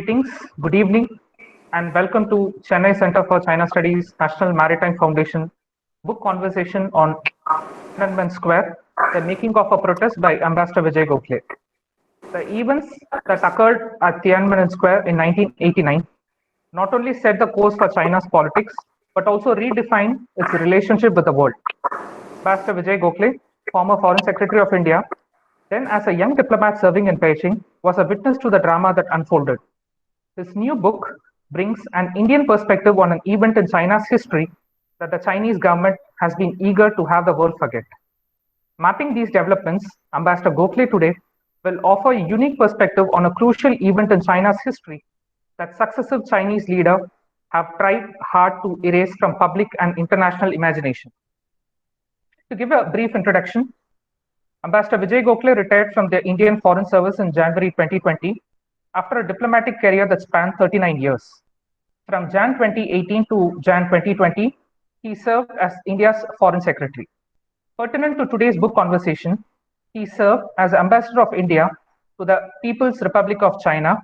Greetings, good evening, and welcome to Chennai Center for China Studies National Maritime Foundation book conversation on Tiananmen Square, the making of a protest by Ambassador Vijay Gokhale. The events that occurred at Tiananmen Square in 1989 not only set the course for China's politics, but also redefined its relationship with the world. Ambassador Vijay Gokhale, former Foreign Secretary of India, then as a young diplomat serving in Beijing, was a witness to the drama that unfolded. His new book brings an Indian perspective on an event in China's history that the Chinese government has been eager to have the world forget. Mapping these developments, Ambassador Gokhale today will offer a unique perspective on a crucial event in China's history that successive Chinese leaders have tried hard to erase from public and international imagination. To give a brief introduction, Ambassador Vijay Gokhale retired from the Indian Foreign Service in January 2020 after a diplomatic career that spanned 39 years. From Jan 2018 to Jan 2020, he served as India's Foreign Secretary. Pertinent to today's book conversation, he served as Ambassador of India to the People's Republic of China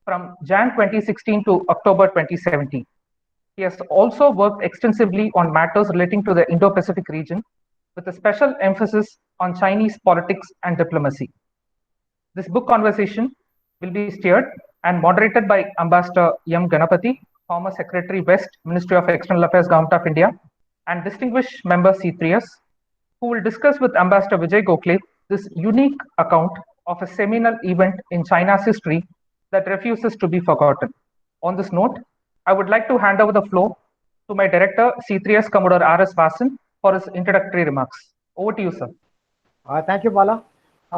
from Jan 2016 to October 2017. He has also worked extensively on matters relating to the Indo-Pacific region, with a special emphasis on Chinese politics and diplomacy. This book conversation will be steered and moderated by Ambassador M. Ganapathy, former Secretary West, Ministry of External Affairs, Government of India, and distinguished member C3S, who will discuss with Ambassador Vijay Gokhale this unique account of a seminal event in China's history that refuses to be forgotten. On this note, I would like to hand over the floor to my director, C3S Commodore R.S. Vasan, for his introductory remarks. Over to you, sir. Thank you, Bala.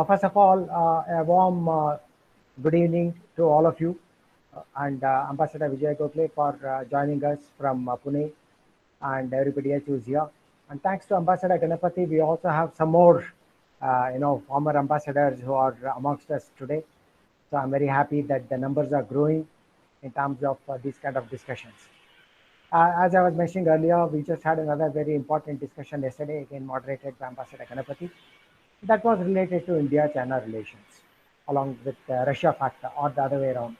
First of all, a warm good evening to all of you and Ambassador Vijay Gokhale for joining us from Pune and everybody else who's here. And thanks to Ambassador Ganapathy, we also have some more, former ambassadors who are amongst us today. So I'm very happy that the numbers are growing in terms of these kind of discussions. As I was mentioning earlier, we just had another very important discussion yesterday, again moderated by Ambassador Ganapathy, that was related to India-China relations, along with the Russia factor, or the other way around.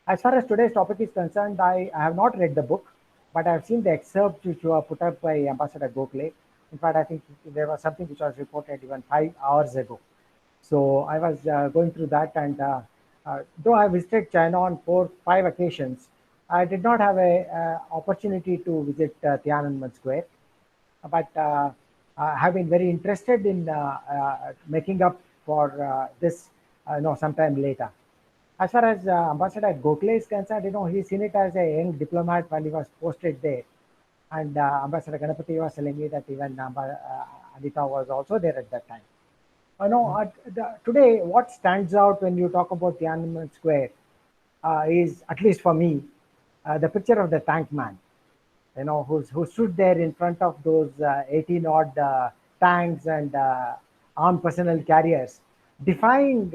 As far as today's topic is concerned, I have not read the book, but I have seen the excerpts which were put up by Ambassador Gokhale. In fact, I think there was something which was reported even 5 hours ago. So I was going through that, and though I visited China on 4-5 occasions, I did not have an opportunity to visit Tiananmen Square, but I have been very interested in making up for this, sometime later. As far as Ambassador Gokhale is concerned, he's seen it as a young diplomat while he was posted there, and Ambassador Ganapathy was telling me that even Anita was also there at that time. Today, what stands out when you talk about Tiananmen Square is, at least for me, the picture of the tank man, who stood there in front of those 18 odd tanks and armed personnel carriers, defying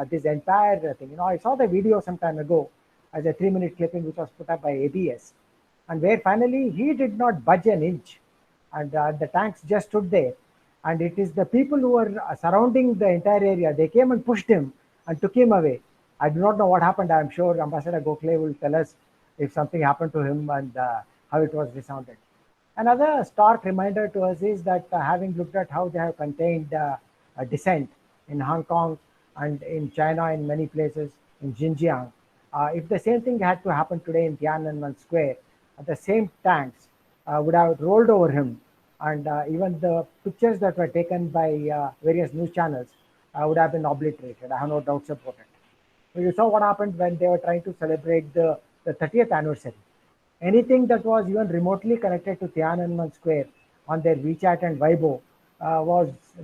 this entire thing. I saw the video some time ago as a 3-minute clipping which was put up by ABS, and where finally he did not budge an inch, and the tanks just stood there. And it is the people who were surrounding the entire area, they came and pushed him and took him away. I do not know what happened. I'm sure Ambassador Gokhale will tell us if something happened to him and how it was resounded. Another stark reminder to us is that having looked at how they have contained dissent in Hong Kong and in China, in many places, in Xinjiang, if the same thing had to happen today in Tiananmen Square, the same tanks would have rolled over him, and even the pictures that were taken by various news channels would have been obliterated. I have no doubts about it. You saw what happened when they were trying to celebrate the 30th anniversary. Anything that was even remotely connected to Tiananmen Square on their WeChat and Weibo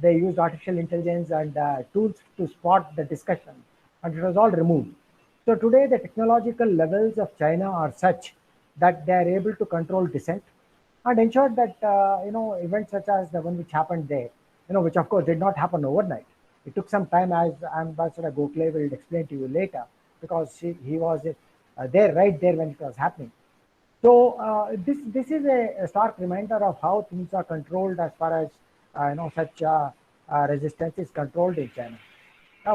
they used artificial intelligence and tools to spot the discussion, and it was all removed. So today the technological levels of China are such that they are able to control dissent and ensure that events such as the one which happened there, which of course did not happen overnight. It took some time, as Ambassador Gokhale will explain to you later, because he was there right there when it was happening. So this is a stark reminder of how things are controlled as far as such resistance is controlled in China.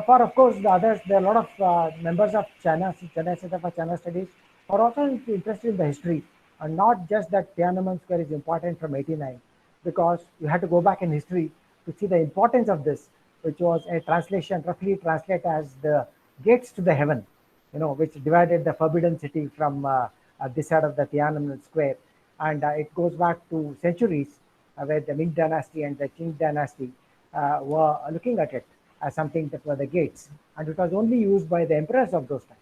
For of course the others, there are a lot of members of Chennai Center for China Studies who are also interested in the history, and not just that Tiananmen Square is important from 89, because you had to go back in history to see the importance of this, which was a translation, roughly translated as the gates to the heaven, which divided the forbidden city from this side of the Tiananmen Square, and it goes back to centuries where the Ming Dynasty and the Qing Dynasty were looking at it as something that were the gates, and it was only used by the emperors of those times.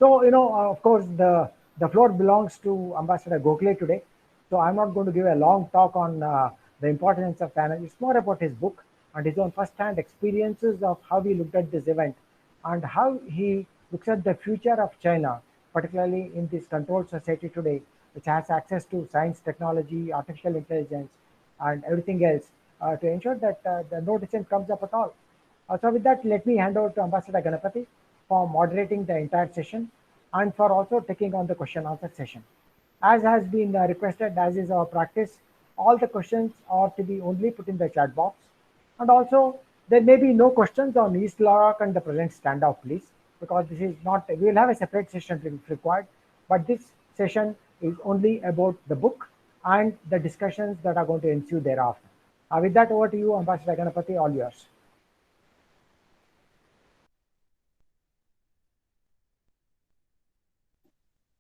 So, of course, the floor belongs to Ambassador Gokhale today. So I'm not going to give a long talk on the importance of China. It's more about his book and his own first-hand experiences of how he looked at this event and how he looks at the future of China, particularly in this controlled society today, which has access to science, technology, artificial intelligence, and everything else to ensure that the no dissent comes up at all. So with that, let me hand over to Ambassador Ganapathy for moderating the entire session and for also taking on the question answer session. As has been requested, as is our practice, all the questions are to be only put in the chat box. And also, there may be no questions on East Larock and the present standoff, please, because this is not, we will have a separate session if required, but this session is only about the book and the discussions that are going to ensue thereafter. With that, over to you, Ambassador Ganapathy, all yours.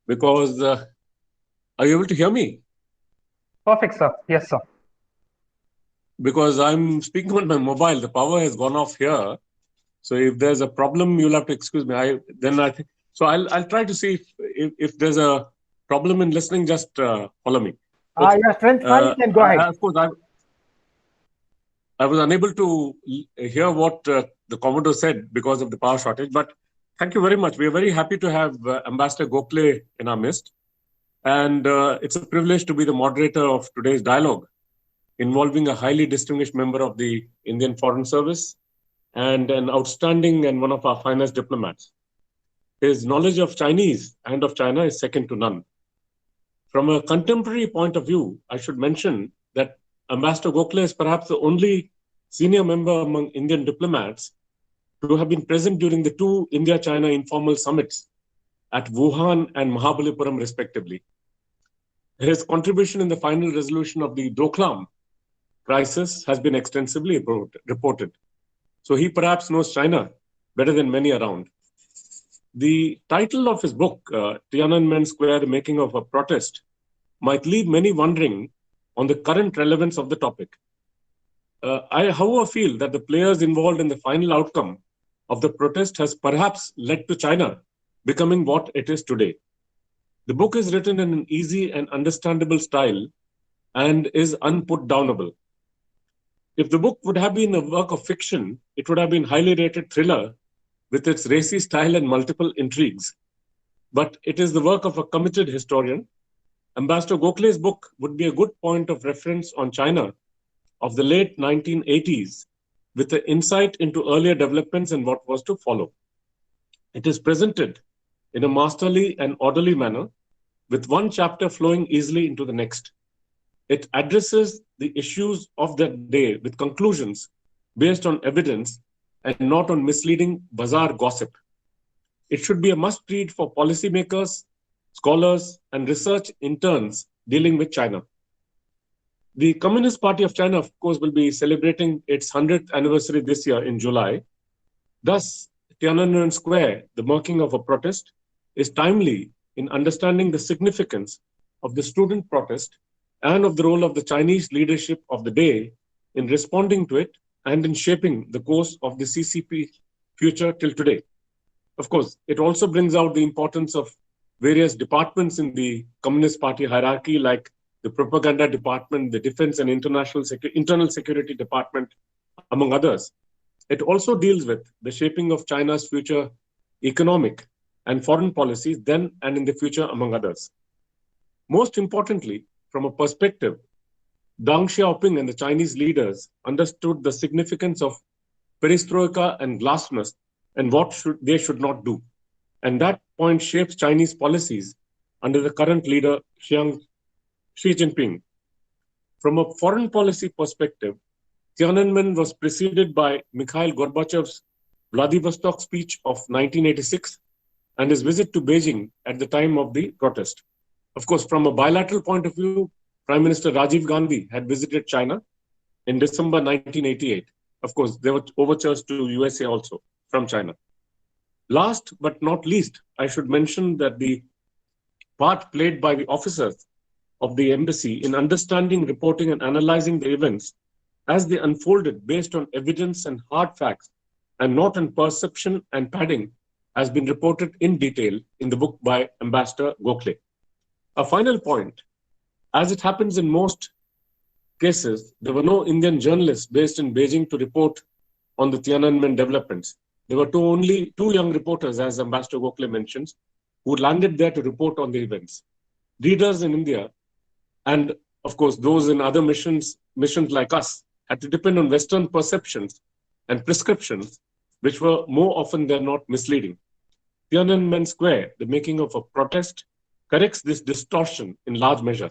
Because are you able to hear me? Perfect, sir. Yes, sir. Because I'm speaking on my mobile, the power has gone off here. So if there's a problem, you'll have to excuse me. I think so. I'll try to see if there's a problem in listening. Just follow me. Okay. Your strength fine, then go ahead. Of course, I was unable to hear what the Commodore said because of the power shortage. But thank you very much. We are very happy to have Ambassador Gokhale in our midst. And it's a privilege to be the moderator of today's dialogue involving a highly distinguished member of the Indian Foreign Service and an outstanding and one of our finest diplomats. His knowledge of Chinese and of China is second to none. From a contemporary point of view, I should mention that Ambassador Gokhale is perhaps the only senior member among Indian diplomats to have been present during the two India-China informal summits at Wuhan and Mahabalipuram, respectively. His contribution in the final resolution of the Doklam crisis has been extensively reported. So he perhaps knows China better than many around. The title of his book, Tiananmen Square, The Making of a Protest, might leave many wondering on the current relevance of the topic. I, however, feel that the players involved in the final outcome of the protest has perhaps led to China becoming what it is today. The book is written in an easy and understandable style and is unputdownable. If the book would have been a work of fiction, it would have been highly rated thriller with its racy style and multiple intrigues. But it is the work of a committed historian. Ambassador Gokhale's book would be a good point of reference on China of the late 1980s with an insight into earlier developments and what was to follow. It is presented in a masterly and orderly manner, with one chapter flowing easily into the next. It addresses the issues of that day with conclusions based on evidence and not on misleading bazaar gossip. It should be a must-read for policymakers, scholars, and research interns dealing with China. The Communist Party of China, of course, will be celebrating its 100th anniversary this year in July. Thus, Tiananmen Square, the marking of a protest, is timely in understanding the significance of the student protest and of the role of the Chinese leadership of the day in responding to it and in shaping the course of the CCP future till today. Of course, it also brings out the importance of various departments in the Communist Party hierarchy, like the propaganda department, the defense and internal security department, among others. It also deals with the shaping of China's future economic and foreign policies then and in the future, among others. Most importantly, from a perspective, Deng Xiaoping and the Chinese leaders understood the significance of perestroika and glasnost and what they should not do. And that point shapes Chinese policies under the current leader, Xi Jinping. From a foreign policy perspective, Tiananmen was preceded by Mikhail Gorbachev's Vladivostok speech of 1986 and his visit to Beijing at the time of the protest. Of course, from a bilateral point of view, Prime Minister Rajiv Gandhi had visited China in December 1988. Of course, there were overtures to USA also from China. Last but not least, I should mention that the part played by the officers of the embassy in understanding, reporting, and analyzing the events as they unfolded based on evidence and hard facts and not on perception and padding has been reported in detail in the book by Ambassador Gokhale. A final point, as it happens in most cases, there were no Indian journalists based in Beijing to report on the Tiananmen developments. There were only two young reporters, as Ambassador Gokhale mentions, who landed there to report on the events. Readers in India, and of course those in other missions like us, had to depend on Western perceptions and prescriptions, which were more often than not misleading. Tiananmen Square, the making of a protest, corrects this distortion in large measure.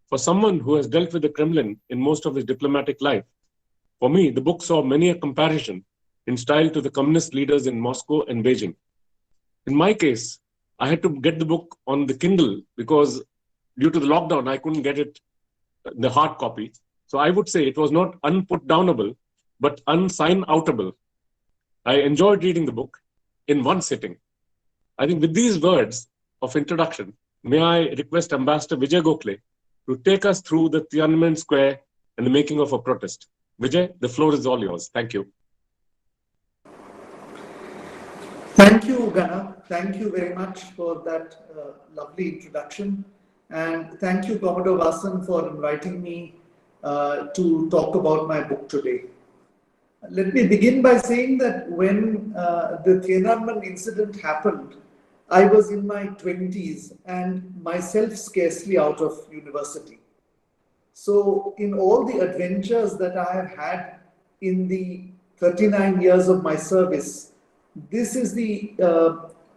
For someone who has dealt with the Kremlin in most of his diplomatic life, for me, the book saw many a comparison in style to the communist leaders in Moscow and Beijing. In my case, I had to get the book on the Kindle because due to the lockdown, I couldn't get it, the hard copy. So I would say it was not unputdownable, but unsign-outable. I enjoyed reading the book in one sitting. I think with these words of introduction, may I request Ambassador Vijay Gokhale to take us through the Tiananmen Square and the making of a protest. Vijay, the floor is all yours. Thank you. Thank you, Gana. Thank you very much for that lovely introduction. And thank you, Commodore Vasan, for inviting me to talk about my book today. Let me begin by saying that when the Tiananmen incident happened, I was in my 20s and myself scarcely out of university. So in all the adventures that I have had in the 39 years of my service, this is the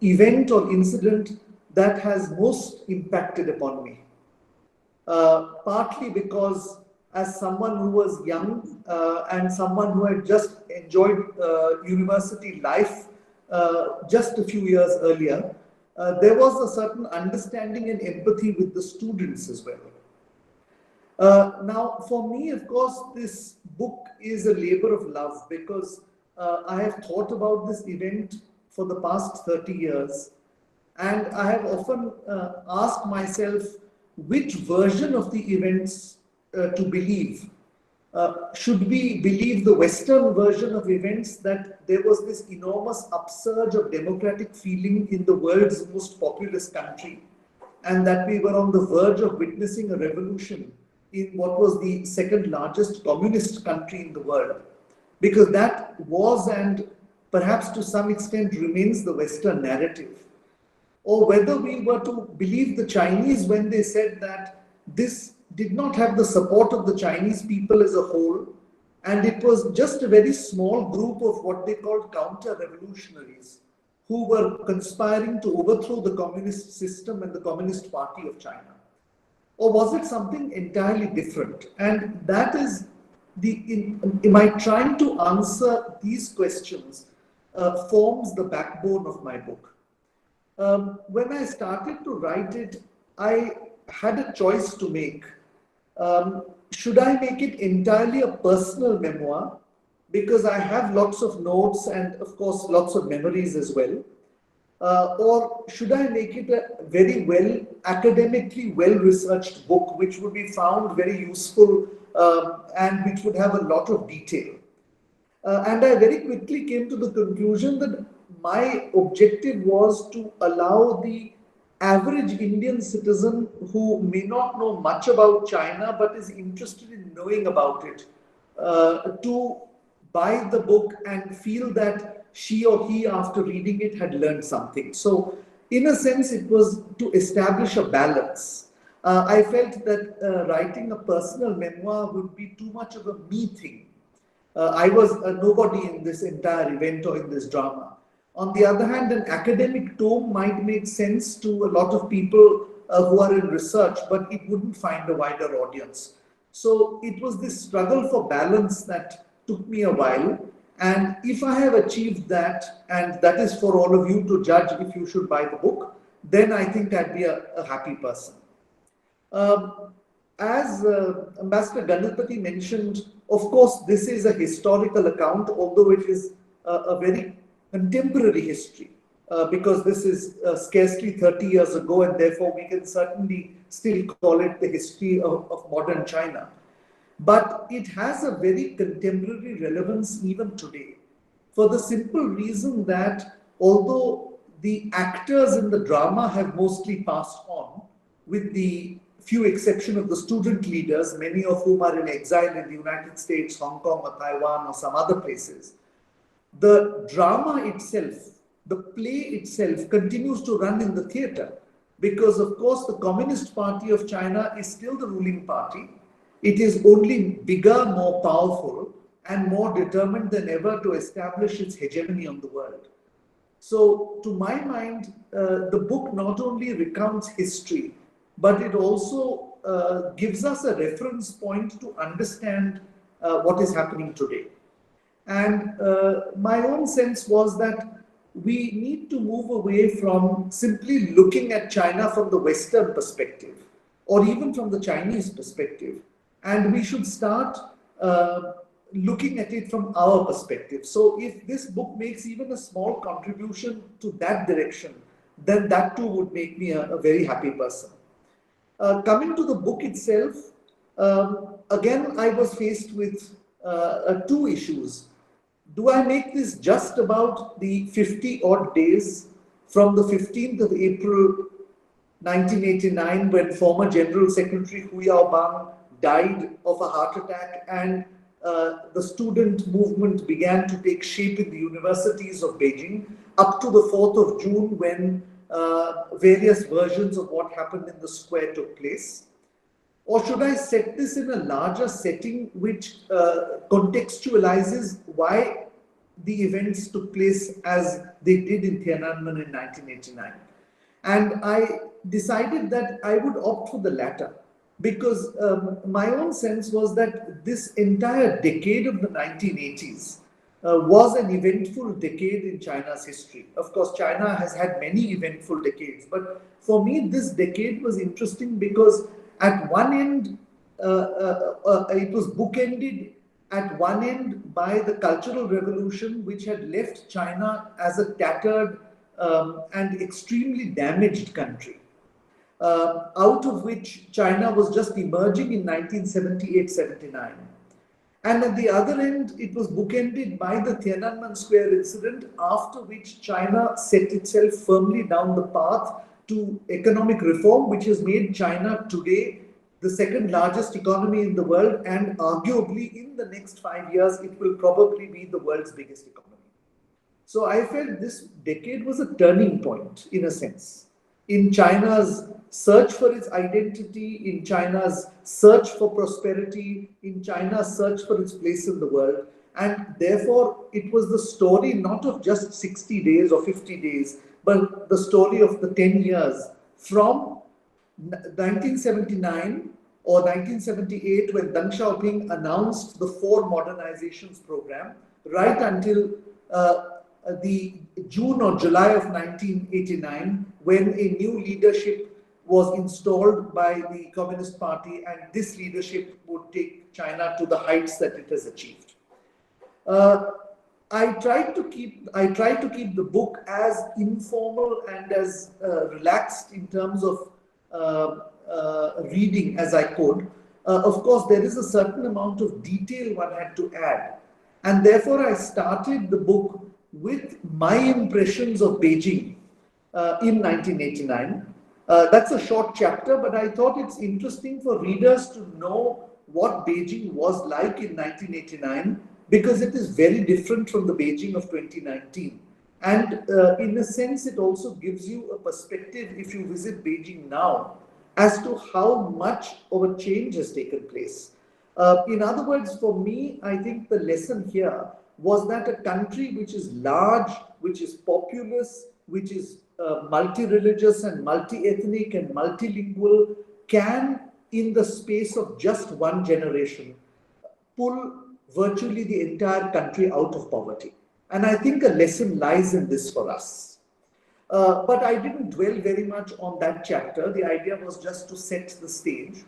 event or incident that has most impacted upon me. Partly because as someone who was young and someone who had just enjoyed university life just a few years earlier, there was a certain understanding and empathy with the students as well. Now, for me, of course, this book is a labor of love because I have thought about this event for the past 30 years. And I have often asked myself which version of the events to believe. Should we believe the Western version of events, that there was this enormous upsurge of democratic feeling in the world's most populous country, and that we were on the verge of witnessing a revolution in what was the second largest communist country in the world? Because that was, and perhaps to some extent remains, the Western narrative. Or whether we were to believe the Chinese when they said that this did not have the support of the Chinese people as a whole, and it was just a very small group of what they called counter-revolutionaries who were conspiring to overthrow the communist system and the Communist Party of China. Or was it something entirely different? And that is in my trying to answer these questions forms the backbone of my book. When I started to write it, I had a choice to make. Should I make it entirely a personal memoir? Because I have lots of notes and, of course, lots of memories as well. Or should I make it a very academically well-researched book, which would be found very useful and which would have a lot of detail? And I very quickly came to the conclusion that my objective was to allow the average Indian citizen who may not know much about China but is interested in knowing about it to buy the book and feel that she or he, after reading it, had learned something. So in a sense, it was to establish a balance. I felt that writing a personal memoir would be too much of a me thing. I was a nobody in this entire event or in this drama. On the other hand, an academic tome might make sense to a lot of people who are in research, but it wouldn't find a wider audience. So it was this struggle for balance that took me a while. And if I have achieved that, and that is for all of you to judge if you should buy the book, then I think I'd be a happy person. As Ambassador Ganapathy mentioned, of course, this is a historical account, although it is a very contemporary history, because this is scarcely 30 years ago, and therefore we can certainly still call it the history of modern China. But it has a very contemporary relevance even today, for the simple reason that although the actors in the drama have mostly passed on, with the few exception of the student leaders, many of whom are in exile in the United States, Hong Kong or Taiwan or some other places, the drama itself, the play itself continues to run in the theater, because of course the Communist Party of China is still the ruling party. It is only bigger, more powerful, and more determined than ever to establish its hegemony on the world. So, to my mind, the book not only recounts history, but it also gives us a reference point to understand what is happening today. And my own sense was that we need to move away from simply looking at China from the Western perspective, or even from the Chinese perspective. And we should start looking at it from our perspective. So if this book makes even a small contribution to that direction, then that too would make me a very happy person. Coming to the book itself, again, I was faced with two issues. Do I make this just about the 50 odd days from the 15th of April 1989, when former General Secretary Hu Yaobang died of a heart attack, and the student movement began to take shape in the universities of Beijing, up to the 4th of June, when various versions of what happened in the square took place? Or should I set this in a larger setting which contextualizes why the events took place as they did in Tiananmen in 1989? And I decided that I would opt for the latter, because my own sense was that this entire decade of the 1980s was an eventful decade in China's history. Of course, China has had many eventful decades, but for me, this decade was interesting because at one end, it was bookended at one end by the Cultural Revolution, which had left China as a tattered and extremely damaged country, out of which China was just emerging in 1978-79. And at the other end, it was bookended by the Tiananmen Square incident, after which China set itself firmly down the path to economic reform, which has made China today the second largest economy in the world, and arguably in the next 5 years, it will probably be the world's biggest economy. So I felt this decade was a turning point, in a sense, in China's search for its identity, in China's search for prosperity, in China's search for its place in the world. And therefore, it was the story not of just 60 days or 50 days, but the story of the 10 years from 1979 or 1978, when Deng Xiaoping announced the 4 modernizations program, right until the June or July of 1989, when a new leadership was installed by the Communist Party, and this leadership would take China to the heights that it has achieved. I tried to keep the book as informal and as relaxed in terms of reading as I could. Of course, there is a certain amount of detail one had to add, and therefore I started the book with my impressions of Beijing in 1989. That's a short chapter, but I thought it's interesting for readers to know what Beijing was like in 1989, because it is very different from the Beijing of 2019. And in a sense, it also gives you a perspective, if you visit Beijing now, as to how much of a change has taken place. In other words, for me, I think the lesson here was that a country which is large, which is populous, which is multi-religious and multi-ethnic and multilingual, can, in the space of just one generation, pull virtually the entire country out of poverty. And I think a lesson lies in this for us. But I didn't dwell very much on that chapter. The idea was just to set the stage.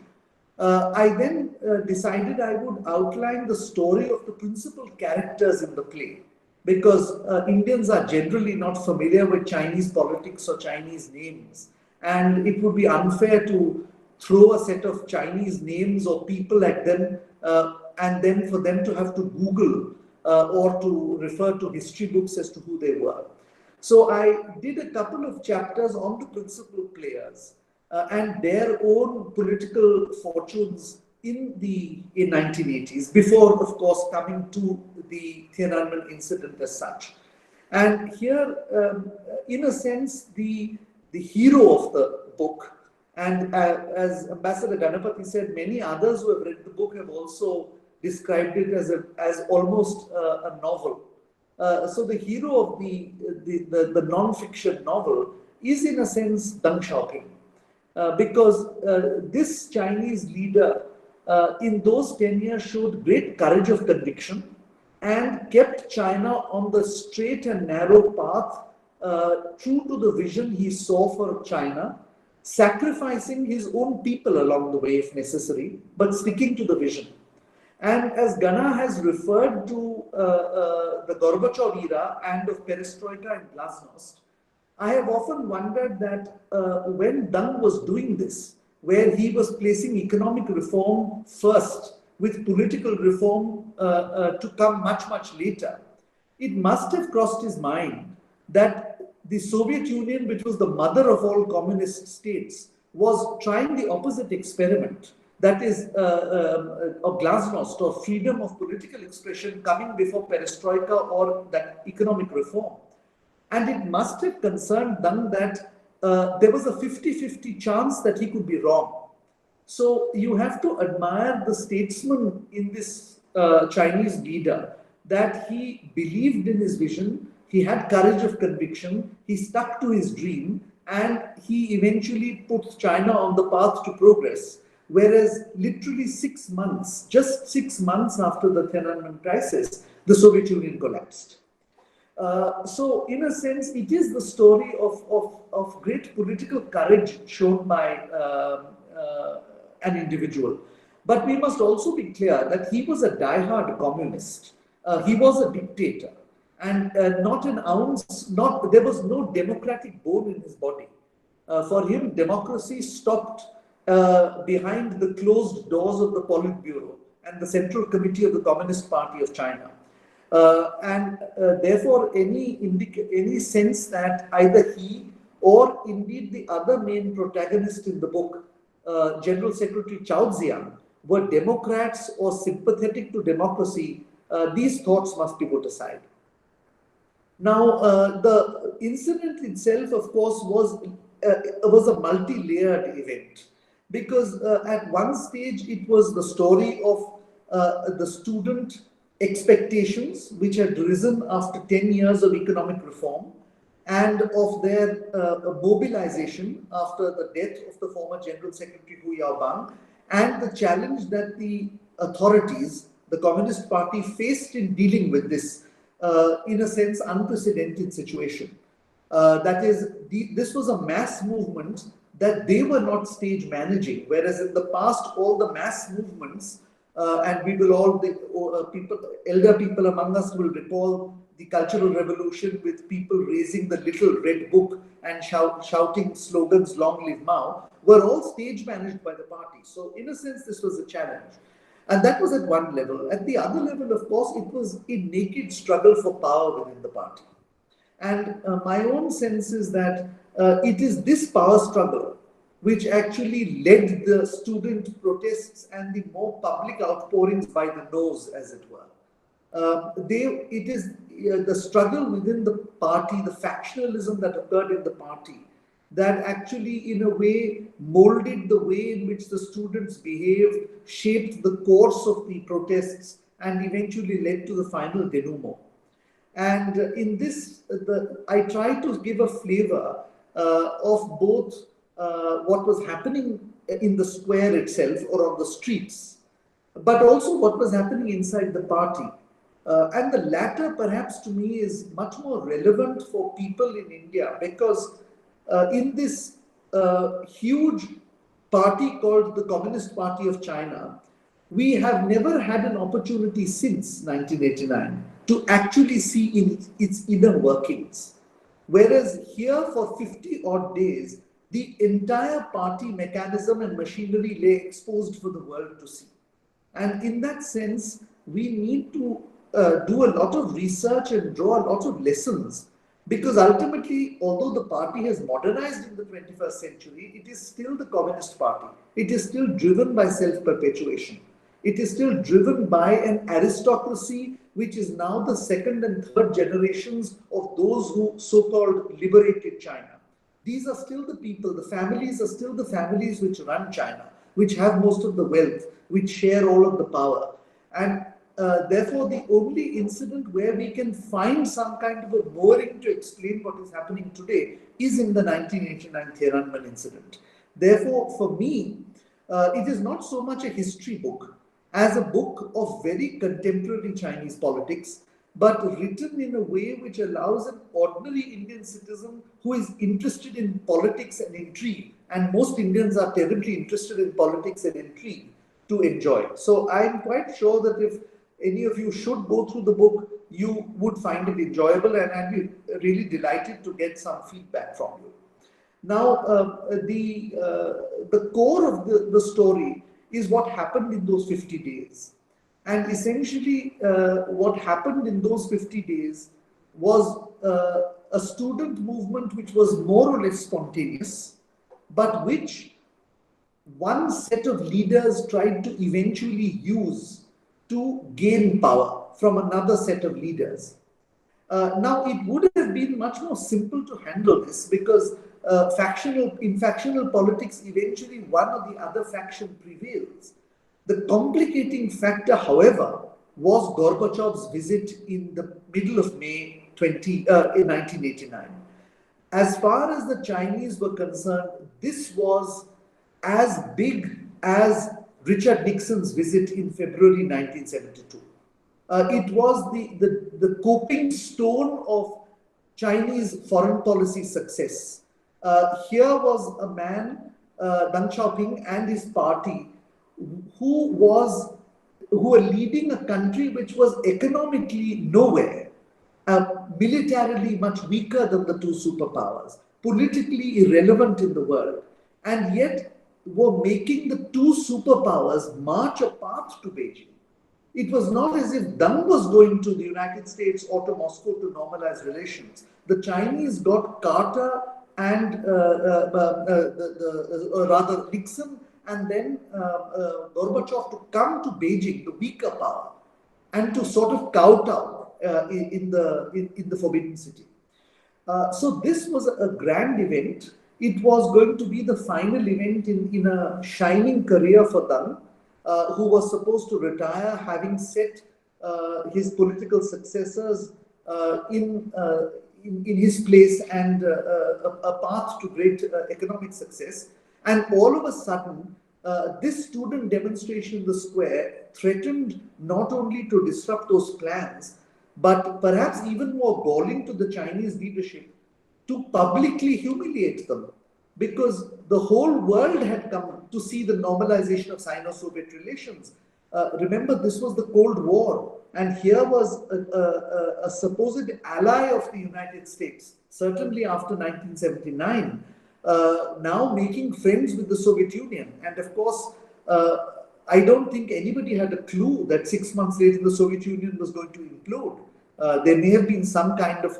I then decided I would outline the story of the principal characters in the play, because Indians are generally not familiar with Chinese politics or Chinese names. And it would be unfair to throw a set of Chinese names or people at them and then for them to have to Google or to refer to history books as to who they were. So I did a couple of chapters on the principal players and their own political fortunes in 1980s, before, of course, coming to the Tiananmen incident as such. And here, in a sense, the hero of the book, and as Ambassador Ganapathy said, many others who have read the book have also described it as almost a novel. So the hero of the non-fiction novel is, in a sense, Deng Xiaoping, because this Chinese leader in those 10 years showed great courage of conviction and kept China on the straight and narrow path, true to the vision he saw for China, sacrificing his own people along the way if necessary, but sticking to the vision. And as Gana has referred to the Gorbachev era and of perestroika and glasnost, I have often wondered that when Deng was doing this, where he was placing economic reform first, with political reform to come much, much later, it must have crossed his mind that the Soviet Union, which was the mother of all communist states, was trying the opposite experiment. That is, of glasnost, or freedom of political expression, coming before perestroika or that economic reform. And it must have concerned Deng that there was a 50-50 chance that he could be wrong. So you have to admire the statesman in this Chinese leader, that he believed in his vision, he had courage of conviction, he stuck to his dream, and he eventually put China on the path to progress. Whereas literally 6 months, just 6 months after the Tiananmen crisis, the Soviet Union collapsed. So in a sense, it is the story of great political courage shown by an individual. But we must also be clear that he was a die-hard communist. He was a dictator, and not an ounce, there was no democratic bone in his body. For him, democracy stopped behind the closed doors of the Politburo and the Central Committee of the Communist Party of China. Therefore, any sense that either he or indeed the other main protagonist in the book, General Secretary Chao Ziyang, were Democrats or sympathetic to democracy, these thoughts must be put aside. Now, the incident itself, of course, was a multi-layered event, because at one stage it was the story of the student expectations which had risen after 10 years of economic reform, and of their mobilization after the death of the former General Secretary Hu Yaobang, and the challenge that the authorities, the Communist Party, faced in dealing with this, in a sense, unprecedented situation. That is, this was a mass movement that they were not stage managing, whereas in the past, all the mass movements, and we will all, elder people among us will recall the Cultural Revolution with people raising the little red book and shouting slogans, "Long live Mao," were all stage managed by the party. So in a sense, this was a challenge. And that was at one level. At the other level, of course, it was a naked struggle for power within the party. And my own sense is that it is this power struggle which actually led the student protests and the more public outpourings by the nose, as it were. It is the struggle within the party, the factionalism that occurred in the party, that actually in a way molded the way in which the students behaved, shaped the course of the protests, and eventually led to the final denouement. And in this, I try to give a flavor of both what was happening in the square itself or on the streets, but also what was happening inside the party. And the latter, perhaps to me, is much more relevant for people in India because in this huge party called the Communist Party of China, we have never had an opportunity since 1989 to actually see in its inner workings. Whereas here for 50 odd days, the entire party mechanism and machinery lay exposed for the world to see. And in that sense, we need to do a lot of research and draw a lot of lessons because ultimately, although the party has modernized in the 21st century, it is still the Communist Party. It is still driven by self-perpetuation. It is still driven by an aristocracy which is now the second and third generations of those who so-called liberated China. These are still the people, the families are still the families which run China, which have most of the wealth, which share all of the power. And therefore, the only incident where we can find some kind of a mooring to explain what is happening today is in the 1989 Tiananmen incident. Therefore, for me, it is not so much a history book as a book of very contemporary Chinese politics, but written in a way which allows an ordinary Indian citizen who is interested in politics and intrigue, and most Indians are terribly interested in politics and intrigue, to enjoy. So I'm quite sure that if any of you should go through the book, you would find it enjoyable, and I'd be really delighted to get some feedback from you. Now, the core of the story is what happened in those 50 days. And essentially, what happened in those 50 days was a student movement which was more or less spontaneous, but which one set of leaders tried to eventually use to gain power from another set of leaders. Now, it would have been much more simple to handle this because in factional politics, eventually one or the other faction prevails. The complicating factor, however, was Gorbachev's visit in the middle of May in 1989. As far as the Chinese were concerned, this was as big as Richard Nixon's visit in February 1972. It was the coping stone of Chinese foreign policy success. Here was a man, Deng Xiaoping and his party, who were leading a country which was economically nowhere, militarily much weaker than the two superpowers, politically irrelevant in the world, and yet were making the two superpowers march apart to Beijing. It was not as if Deng was going to the United States or to Moscow to normalize relations. The Chinese got Carter and rather Nixon and then Gorbachev to come to Beijing, the weaker power, and to sort of kowtow in the Forbidden City. So this was a grand event. It was going to be the final event in a shining career for Deng, who was supposed to retire, having set his political successors in his place and a path to great economic success. And all of a sudden, this student demonstration in the square threatened not only to disrupt those plans, but perhaps even more galling to the Chinese leadership, to publicly humiliate them, because the whole world had come to see the normalization of Sino-Soviet relations. Remember, this was the Cold War, and here was a supposed ally of the United States, certainly after 1979, now making friends with the Soviet Union. And of course, I don't think anybody had a clue that 6 months later the Soviet Union was going to implode. There may have been some kind of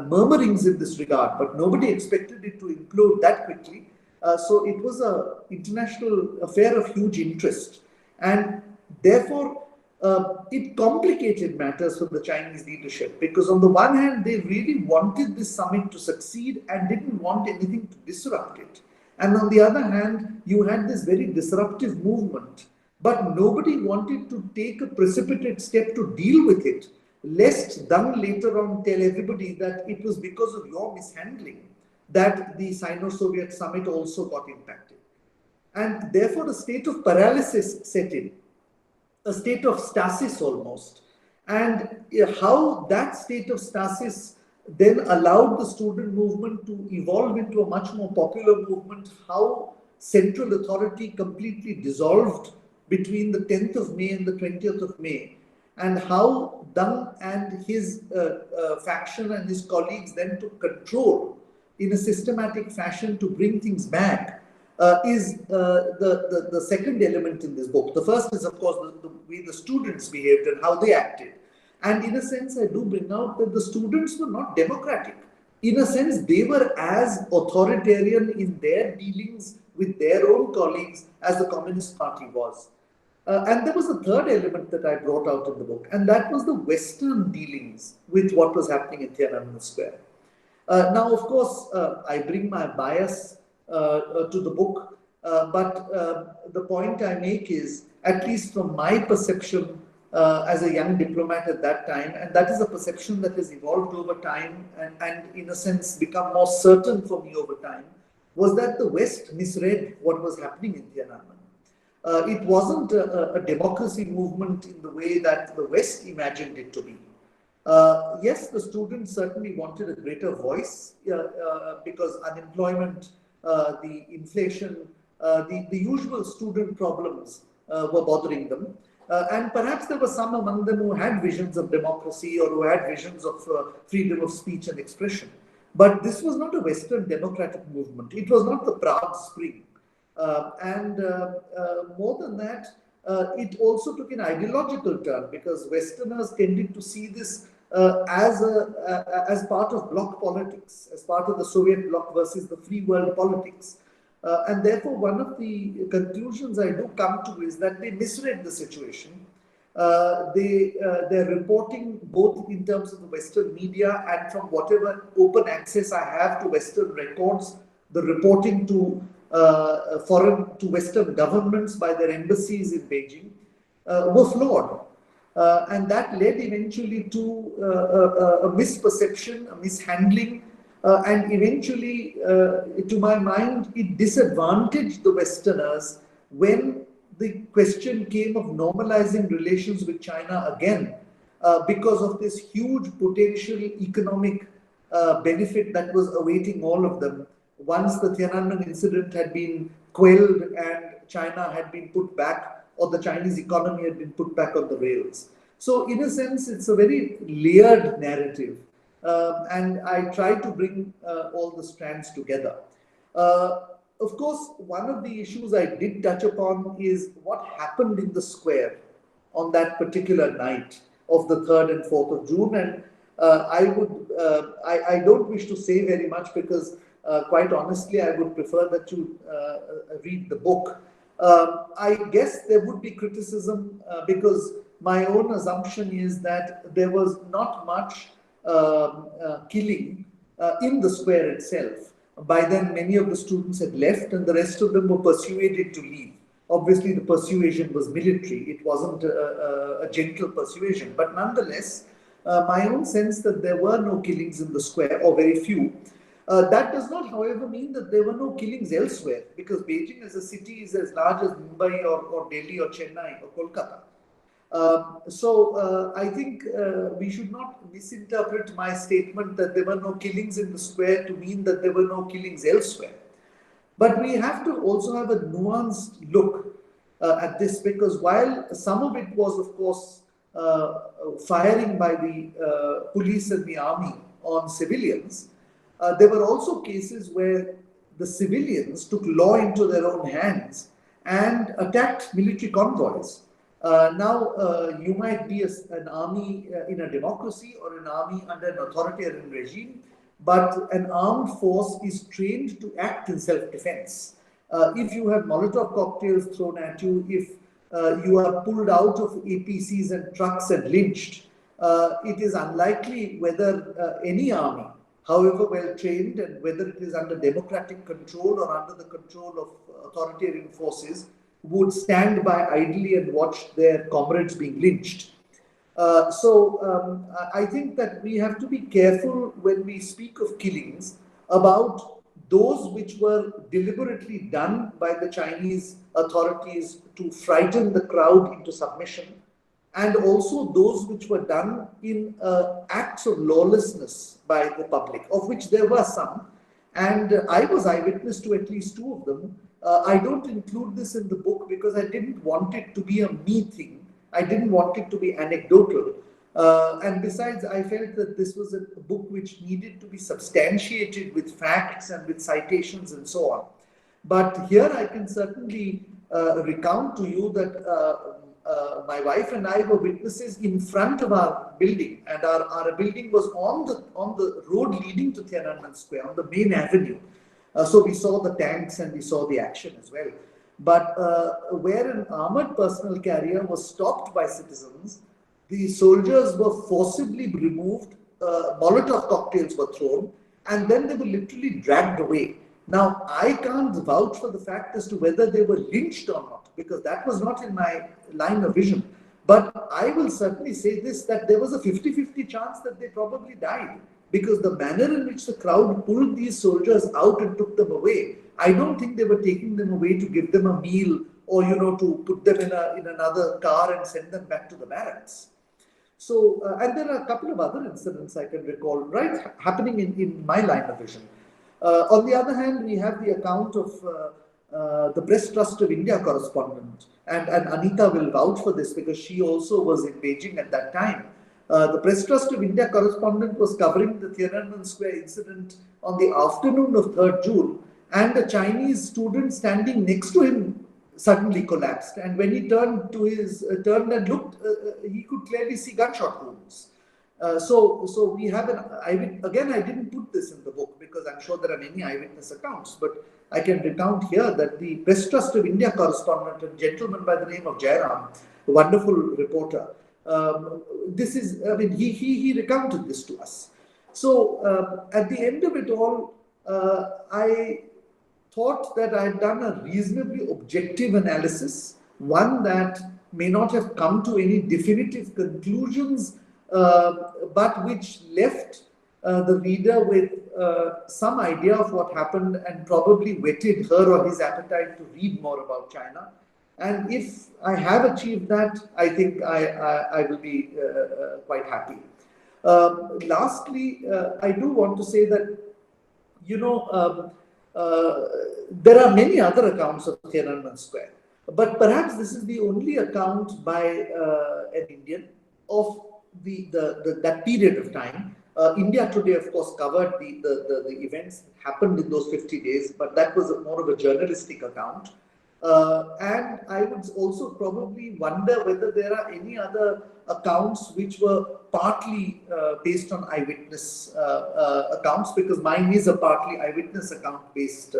murmurings in this regard, but nobody expected it to implode that quickly. So it was an international affair of huge interest. And therefore, it complicated matters for the Chinese leadership, because on the one hand, they really wanted this summit to succeed and didn't want anything to disrupt it. And on the other hand, you had this very disruptive movement, but nobody wanted to take a precipitate step to deal with it, lest Deng later on tell everybody that it was because of your mishandling that the Sino-Soviet summit also got impacted. And therefore, a state of paralysis set in. a state of stasis almost. And how that state of stasis then allowed the student movement to evolve into a much more popular movement, how central authority completely dissolved between the 10th of May and the 20th of May, and how Deng and his faction and his colleagues then took control in a systematic fashion to bring things back, is the second element in this book. The first is, of course, the way the students behaved and how they acted. And in a sense, I do bring out that the students were not democratic. In a sense, they were as authoritarian in their dealings with their own colleagues as the Communist Party was. And there was a third element that I brought out in the book, and that was the Western dealings with what was happening in Tiananmen Square. Now, of course, I bring my bias to the book, but the point I make is, at least from my perception as a young diplomat at that time, and that is a perception that has evolved over time and in a sense become more certain for me over time, was that the West misread what was happening in Tiananmen. It wasn't a democracy movement in the way that the West imagined it to be. Yes, the students certainly wanted a greater voice because unemployment, the inflation, the usual student problems were bothering them. And perhaps there were some among them who had visions of democracy or who had visions of freedom of speech and expression. But this was not a Western democratic movement. It was not the Prague Spring. And more than that, it also took an ideological turn because Westerners tended to see this as part of bloc politics, as part of the Soviet bloc versus the free world politics. And therefore, one of the conclusions I do come to is that they misread the situation. They're reporting both in terms of the Western media and from whatever open access I have to Western records, the reporting to Western governments by their embassies in Beijing were flawed. And that led eventually to a misperception, a mishandling, and eventually, to my mind, it disadvantaged the Westerners when the question came of normalizing relations with China again, because of this huge potential economic benefit that was awaiting all of them once the Tiananmen incident had been quelled and China had been put back, or the Chinese economy had been put back on the rails. So in a sense, it's a very layered narrative. And I try to bring all the strands together. Of course, one of the issues I did touch upon is what happened in the square on that particular night of the 3rd and 4th of June. And I don't wish to say very much because quite honestly, I would prefer that you read the book. I guess there would be criticism because my own assumption is that there was not much killing in the square itself. By then, many of the students had left and the rest of them were persuaded to leave. Obviously, the persuasion was military. It wasn't a gentle persuasion. But nonetheless, my own sense that there were no killings in the square, or very few. That does not, however, mean that there were no killings elsewhere, because Beijing as a city is as large as Mumbai or Delhi or Chennai or Kolkata. So I think we should not misinterpret my statement that there were no killings in the square to mean that there were no killings elsewhere. But we have to also have a nuanced look at this, because while some of it was, of course, firing by the police and the army on civilians, there were also cases where the civilians took law into their own hands and attacked military convoys. Now, you might be an army in a democracy or an army under an authoritarian regime, but an armed force is trained to act in self-defense. If you have Molotov cocktails thrown at you, if you are pulled out of APCs and trucks and lynched, it is unlikely whether any army, however well trained, and whether it is under democratic control or under the control of authoritarian forces, would stand by idly and watch their comrades being lynched. I think that we have to be careful when we speak of killings about those which were deliberately done by the Chinese authorities to frighten the crowd into submission, and also those which were done in acts of lawlessness by the public, of which there were some. And I was eyewitness to at least two of them. I don't include this in the book because I didn't want it to be a me thing. I didn't want it to be anecdotal. And besides, I felt that this was a book which needed to be substantiated with facts and with citations and so on. But here I can certainly recount to you that my wife and I were witnesses in front of our building, and our building was on the road leading to Tiananmen Square, on the main avenue. So we saw the tanks and we saw the action as well. But where an armored personal carrier was stopped by citizens, the soldiers were forcibly removed, Molotov cocktails were thrown, and then they were literally dragged away. Now, I can't vouch for the fact as to whether they were lynched or not, because that was not in my line of vision. But I will certainly say this, that there was a 50-50 chance that they probably died, because the manner in which the crowd pulled these soldiers out and took them away, I don't think they were taking them away to give them a meal or, to put them in another car and send them back to the barracks. So, and there are a couple of other incidents I can recall, right, happening in my line of vision. On the other hand, we have the account of the Press Trust of India correspondent, and Anita will vouch for this because she also was in Beijing at that time. The Press Trust of India correspondent was covering the Tiananmen Square incident on the afternoon of 3rd June, and a Chinese student standing next to him suddenly collapsed. And when he turned and looked, he could clearly see gunshot wounds. So we have again, I didn't put this in the book because I'm sure there are many eyewitness accounts, but I can recount here that the Press Trust of India correspondent, a gentleman by the name of Jairam, a wonderful reporter, he recounted this to us. So at the end of it all, I thought that I had done a reasonably objective analysis, one that may not have come to any definitive conclusions, but which left the reader with some idea of what happened and probably whetted her or his appetite to read more about China. And if I have achieved that, I think I will be quite happy. Lastly, I do want to say that, there are many other accounts of Tiananmen Square, but perhaps this is the only account by an Indian of that period of time. India Today, of course, covered the events that happened in those 50 days, but that was more of a journalistic account. And I would also probably wonder whether there are any other accounts which were partly based on eyewitness accounts, because mine is a partly eyewitness account based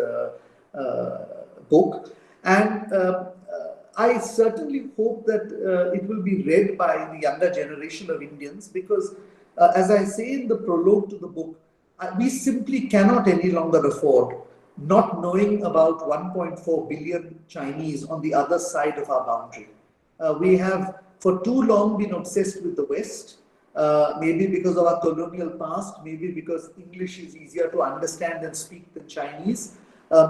book. And I certainly hope that it will be read by the younger generation of Indians, because as I say in the prologue to the book, we simply cannot any longer afford not knowing about 1.4 billion Chinese on the other side of our boundary. We have for too long been obsessed with the West, maybe because of our colonial past, maybe because English is easier to understand and speak than Chinese,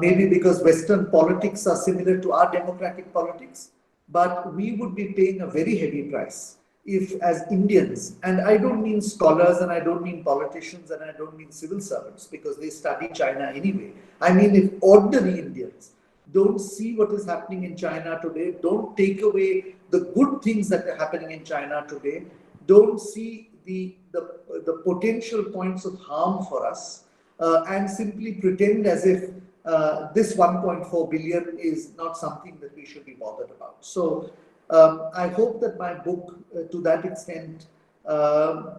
maybe because Western politics are similar to our democratic politics, but we would be paying a very heavy price if, as Indians, and I don't mean scholars, and I don't mean politicians, and I don't mean civil servants, because they study China anyway. I mean, if ordinary Indians don't see what is happening in China today, don't take away the good things that are happening in China today, don't see the potential points of harm for us, and simply pretend as if this 1.4 billion is not something that we should be bothered about. So I hope that my book, to that extent,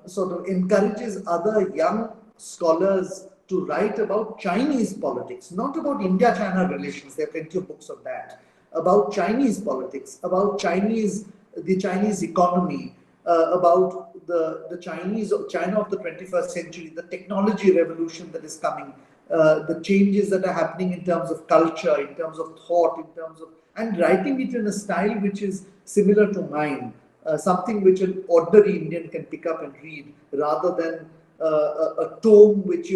sort of encourages other young scholars to write about Chinese politics, not about India-China relations. There are plenty of books on that. About Chinese politics, about the Chinese economy, about the China of the 21st century, the technology revolution that is coming, the changes that are happening in terms of culture, in terms of thought, in terms of, and writing it in a style which is similar to mine, something which an ordinary Indian can pick up and read, rather than a tome which,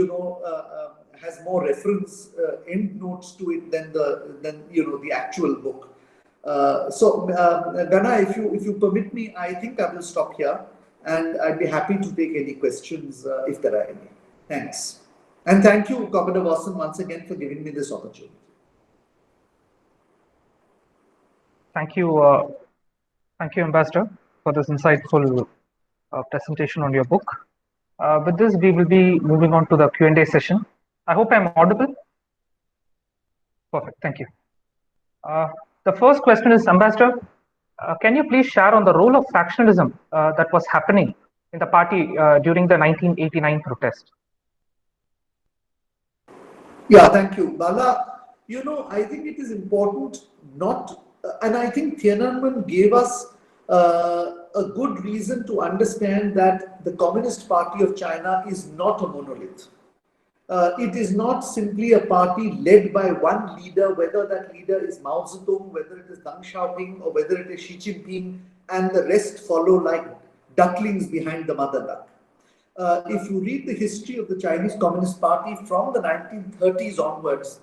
has more reference end notes to it than the actual book. Dana, if you permit me, I think I will stop here, and I'd be happy to take any questions if there are any. Thanks, and thank you, Commodore Watson, once again for giving me this opportunity. Thank you, Ambassador, for this insightful presentation on your book. With this, we will be moving on to the Q&A session. I hope I'm audible. Perfect. Thank you. The first question is, Ambassador, can you please share on the role of factionalism that was happening in the party during the 1989 protest? Yeah, thank you, Bala. I think it is important and I think Tiananmen gave us a good reason to understand that the Communist Party of China is not a monolith. It is not simply a party led by one leader, whether that leader is Mao Zedong, whether it is Deng Xiaoping, or whether it is Xi Jinping, and the rest follow like ducklings behind the mother duck. If you read the history of the Chinese Communist Party from the 1930s onwards,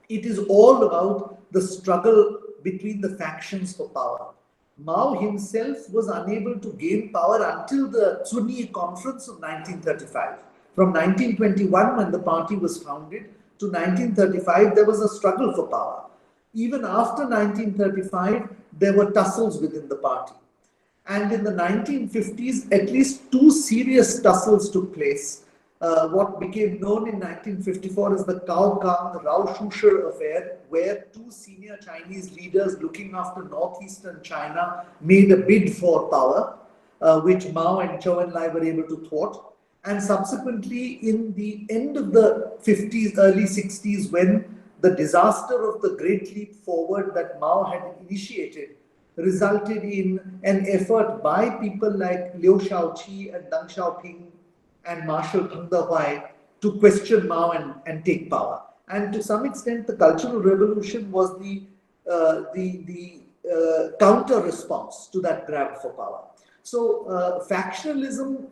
it is all about the struggle between the factions for power. Mao himself was unable to gain power until the Zunyi Conference of 1935. From 1921, when the party was founded, to 1935, there was a struggle for power. Even after 1935, there were tussles within the party. And in the 1950s, at least two serious tussles took place. What became known in 1954 as the Kaohsiung-Rao Shusher affair, where two senior Chinese leaders looking after northeastern China made a bid for power, which Mao and Zhou Enlai were able to thwart. And subsequently, in the end of the 50s, early 60s, when the disaster of the Great Leap Forward that Mao had initiated resulted in an effort by people like Liu Shaoqi and Deng Xiaoping and Marshal Peng Dehuai to question Mao and take power. And to some extent, the Cultural Revolution was the counter response to that grab for power. So factionalism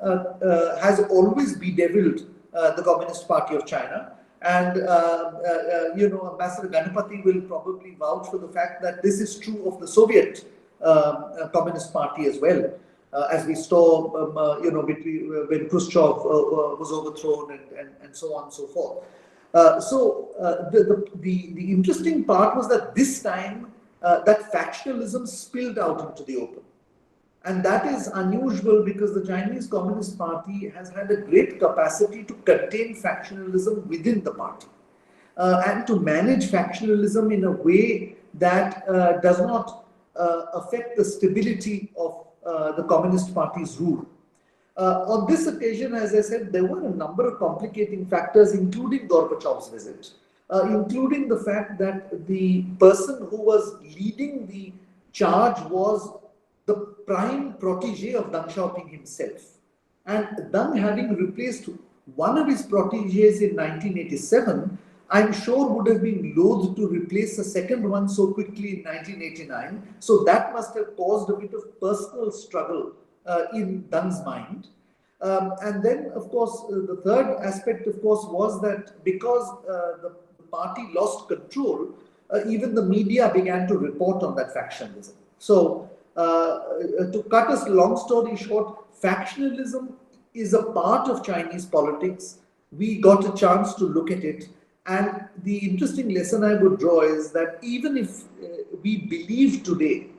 has always bedeviled the Communist Party of China. And, Ambassador Ganapathy will probably vouch for the fact that this is true of the Soviet Communist Party as well. As we saw, when Khrushchev was overthrown and so on and so forth. The interesting part was that this time that factionalism spilled out into the open. And that is unusual because the Chinese Communist Party has had a great capacity to contain factionalism within the party and to manage factionalism in a way that does not affect the stability of the Communist Party's rule. On this occasion, as I said, there were a number of complicating factors, including Gorbachev's visit, including the fact that the person who was leading the charge was the prime protege of Deng Xiaoping himself. And Deng, having replaced one of his proteges in 1987, I'm sure would have been loath to replace a second one so quickly in 1989. So that must have caused a bit of personal struggle in Deng's mind. And then, of course, the third aspect, of course, was that because the party lost control, even the media began to report on that factionalism. So, to cut a long story short, factionalism is a part of Chinese politics. We got a chance to look at it. And the interesting lesson I would draw is that even if we believe today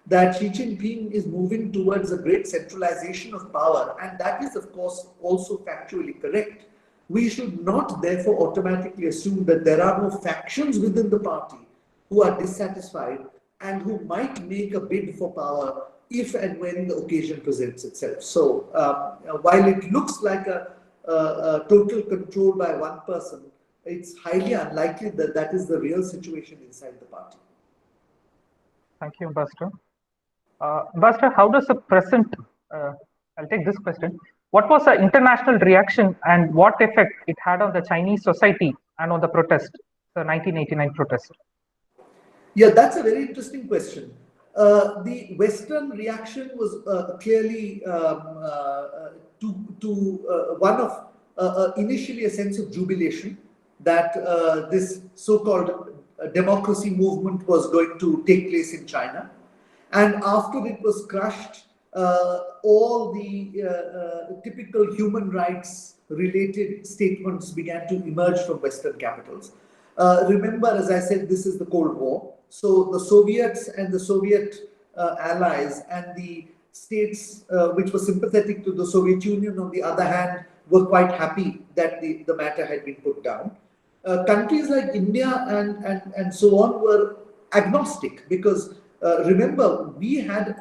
that Xi Jinping is moving towards a great centralization of power, and that is, of course, also factually correct, we should not therefore automatically assume that there are no factions within the party who are dissatisfied and who might make a bid for power if and when the occasion presents itself. So while it looks like a total control by one person, it's highly unlikely that that is the real situation inside the party. Thank you, Ambassador. Ambassador, how does the present, I'll take this question. What was the international reaction and what effect it had on the Chinese society and on the protest, the 1989 protest? Yeah, that's a very interesting question. The Western reaction was clearly one of initially a sense of jubilation that this so-called democracy movement was going to take place in China. And after it was crushed, all the typical human rights related statements began to emerge from Western capitals. Remember, as I said, this is the Cold War. So the Soviets and the Soviet allies and the states which were sympathetic to the Soviet Union, on the other hand, were quite happy that the matter had been put down. Countries like India and so on were agnostic because remember, we had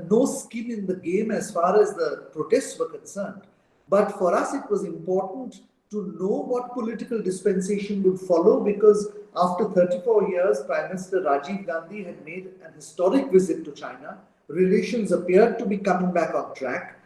no skin in the game as far as the protests were concerned. But for us, it was important to know what political dispensation would follow because after 34 years, Prime Minister Rajiv Gandhi had made an historic visit to China. Relations appeared to be coming back on track.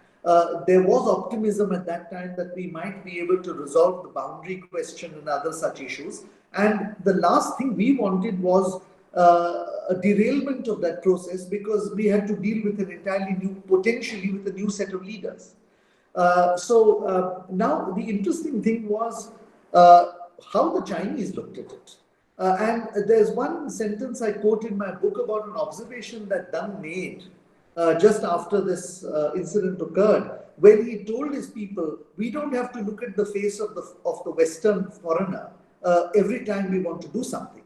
There was optimism at that time that we might be able to resolve the boundary question and other such issues. And the last thing we wanted was a derailment of that process because we had to deal with an entirely new, potentially with a new set of leaders. Now the interesting thing was how the Chinese looked at it. And there's one sentence I quote in my book about an observation that Deng made just after this incident occurred, when he told his people, we don't have to look at the face of the Western foreigner every time we want to do something.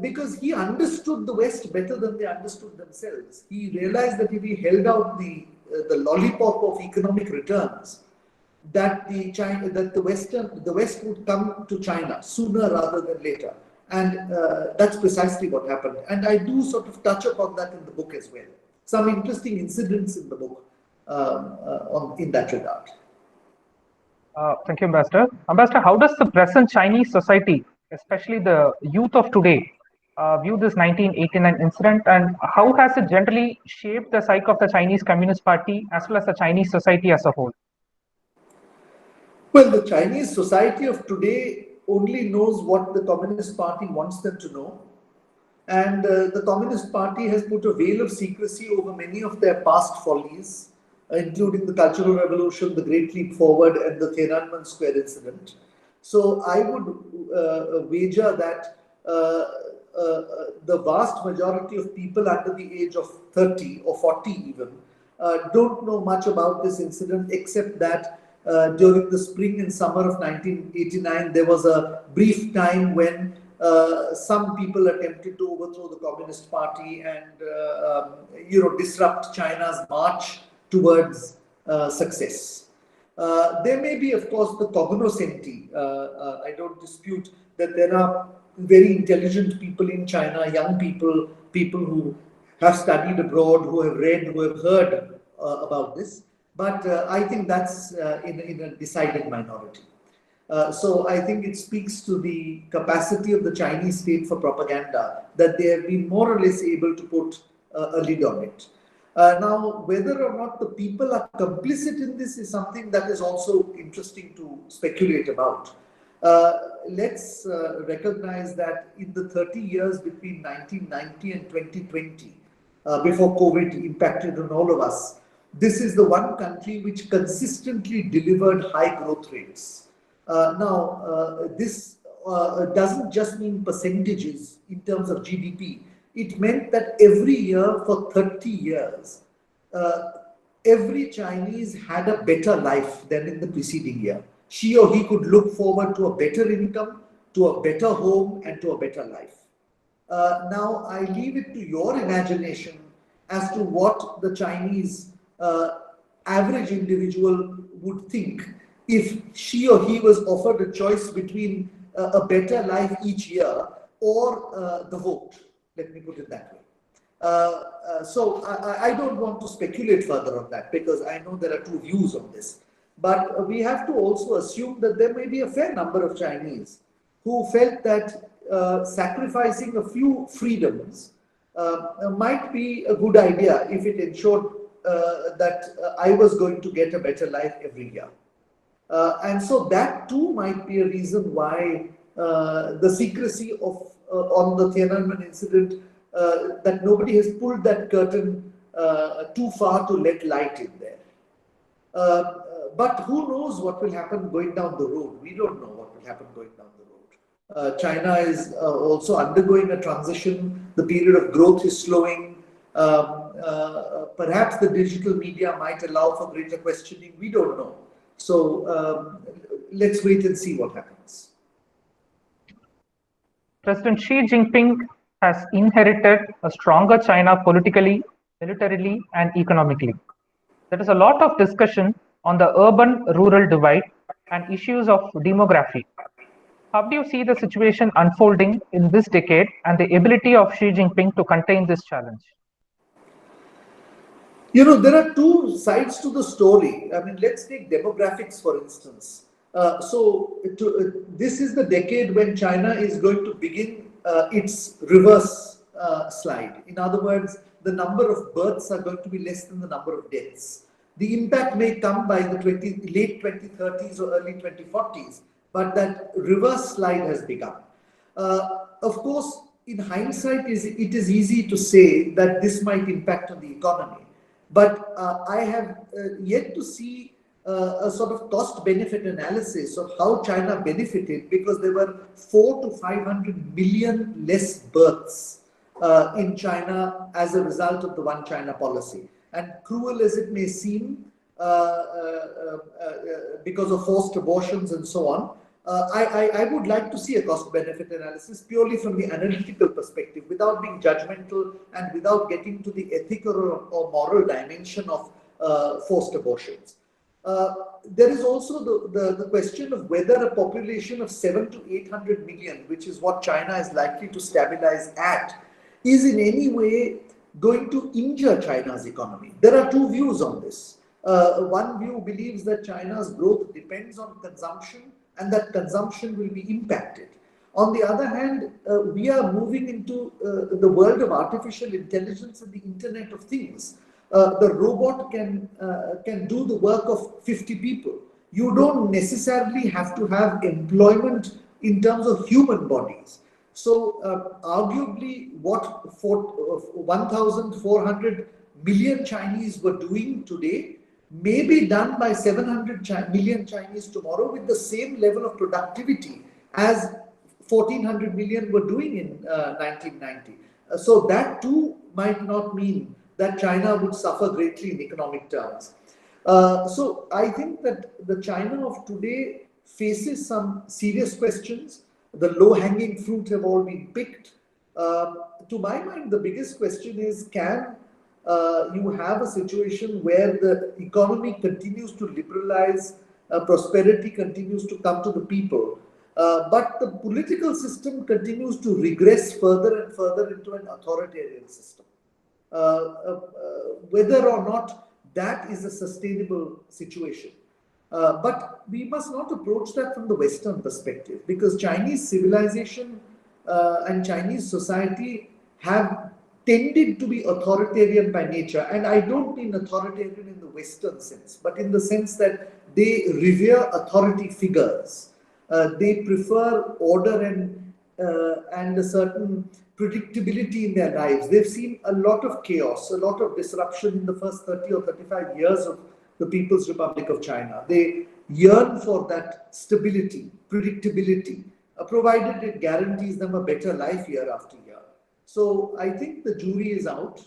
Because he understood the West better than they understood themselves. He realized that if he held out the lollipop of economic returns, that the West would come to China sooner rather than later, and that's precisely what happened. And I do sort of touch upon that in the book as well. Some interesting incidents in the book in that regard. Thank you, Ambassador. Ambassador, how does the present Chinese society, especially the youth of today, view this 1989 incident, and how has it generally shaped the psyche of the Chinese Communist Party as well as the Chinese society as a whole? Well, the Chinese society of today only knows what the Communist Party wants them to know. And the Communist Party has put a veil of secrecy over many of their past follies, including the Cultural Revolution, the Great Leap Forward, and the Tiananmen Square incident. So I would wager that the vast majority of people under the age of 30 or 40 even don't know much about this incident, except that during the spring and summer of 1989, there was a brief time when some people attempted to overthrow the Communist Party and disrupt China's march towards success. There may be, of course, the cognoscenti. I don't dispute that there are very intelligent people in China, young people, people who have studied abroad, who have read, who have heard about this. But I think that's in a decided minority. So I think it speaks to the capacity of the Chinese state for propaganda that they have been more or less able to put a lid on it. Now, whether or not the people are complicit in this is something that is also interesting to speculate about. Let's recognize that in the 30 years between 1990 and 2020, before COVID impacted on all of us, this is the one country which consistently delivered high growth rates. This doesn't just mean percentages in terms of GDP. It meant that every year for 30 years, every Chinese had a better life than in the preceding year. She or he could look forward to a better income, to a better home, and to a better life. Now, I leave it to your imagination as to what the Chinese average individual would think if she or he was offered a choice between a better life each year or the vote. Let me put it that way. So I don't want to speculate further on that because I know there are two views on this. But we have to also assume that there may be a fair number of Chinese who felt that sacrificing a few freedoms might be a good idea if it ensured that I was going to get a better life every year. And so that too might be a reason why the secrecy of on the Tiananmen incident, that nobody has pulled that curtain too far to let light in there. But who knows what will happen going down the road? We don't know what will happen going down the road. China is also undergoing a transition. The period of growth is slowing. Perhaps the digital media might allow for greater questioning. We don't know. So let's wait and see what happens. President Xi Jinping has inherited a stronger China politically, militarily, and economically. There is a lot of discussion on the urban-rural divide and issues of demography. How do you see the situation unfolding in this decade and the ability of Xi Jinping to contain this challenge? You know, there are two sides to the story. I mean, let's take demographics, for instance. This is the decade when China is going to begin its reverse slide. In other words, the number of births are going to be less than the number of deaths. The impact may come by the late 2030s or early 2040s, but that reverse slide has begun. Of course, in hindsight, it is easy to say that this might impact on the economy. But I have yet to see a sort of cost-benefit analysis of how China benefited, because there were 400 to 500 million less births in China as a result of the One China policy. And cruel as it may seem, because of forced abortions and so on, I would like to see a cost-benefit analysis purely from the analytical perspective, without being judgmental and without getting to the ethical or moral dimension of forced abortions. There is also the question of whether a population of 700 to 800 million, which is what China is likely to stabilize at, is in any way going to injure China's economy. There are two views on this. One view believes that China's growth depends on consumption, and that consumption will be impacted. On the other hand, we are moving into the world of artificial intelligence and the Internet of Things. The robot can do the work of 50 people. You don't necessarily have to have employment in terms of human bodies. So arguably what 1,400 million Chinese were doing today may be done by 700 million Chinese tomorrow with the same level of productivity as 1,400 million were doing in 1990. So that too might not mean that China would suffer greatly in economic terms. So I think that the China of today faces some serious questions. The low-hanging fruit have all been picked. To my mind, the biggest question is, can you have a situation where the economy continues to liberalize, prosperity continues to come to the people, but the political system continues to regress further and further into an authoritarian system? Whether or not that is a sustainable situation. But we must not approach that from the Western perspective, because Chinese civilization and Chinese society have tended to be authoritarian by nature. And I don't mean authoritarian in the Western sense, but in the sense that they revere authority figures. They prefer order and a certain predictability in their lives. They've seen a lot of chaos, a lot of disruption in the first 30 or 35 years of the People's Republic of China. They yearn for that stability, predictability, provided it guarantees them a better life year after year. So I think the jury is out.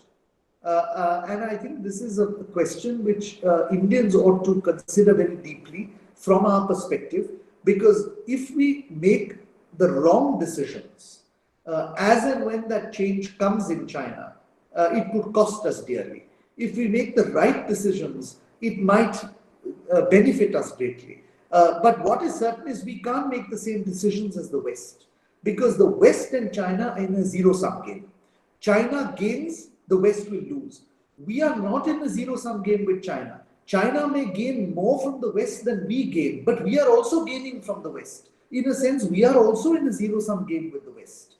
And I think this is a question which Indians ought to consider very deeply from our perspective, because if we make the wrong decisions, as and when that change comes in China, it could cost us dearly. If we make the right decisions, it might benefit us greatly. But what is certain is we can't make the same decisions as the West, because the West and China are in a zero-sum game. China gains, the West will lose. We are not in a zero-sum game with China. China may gain more from the West than we gain, but we are also gaining from the West. In a sense, we are also in a zero-sum game with the West.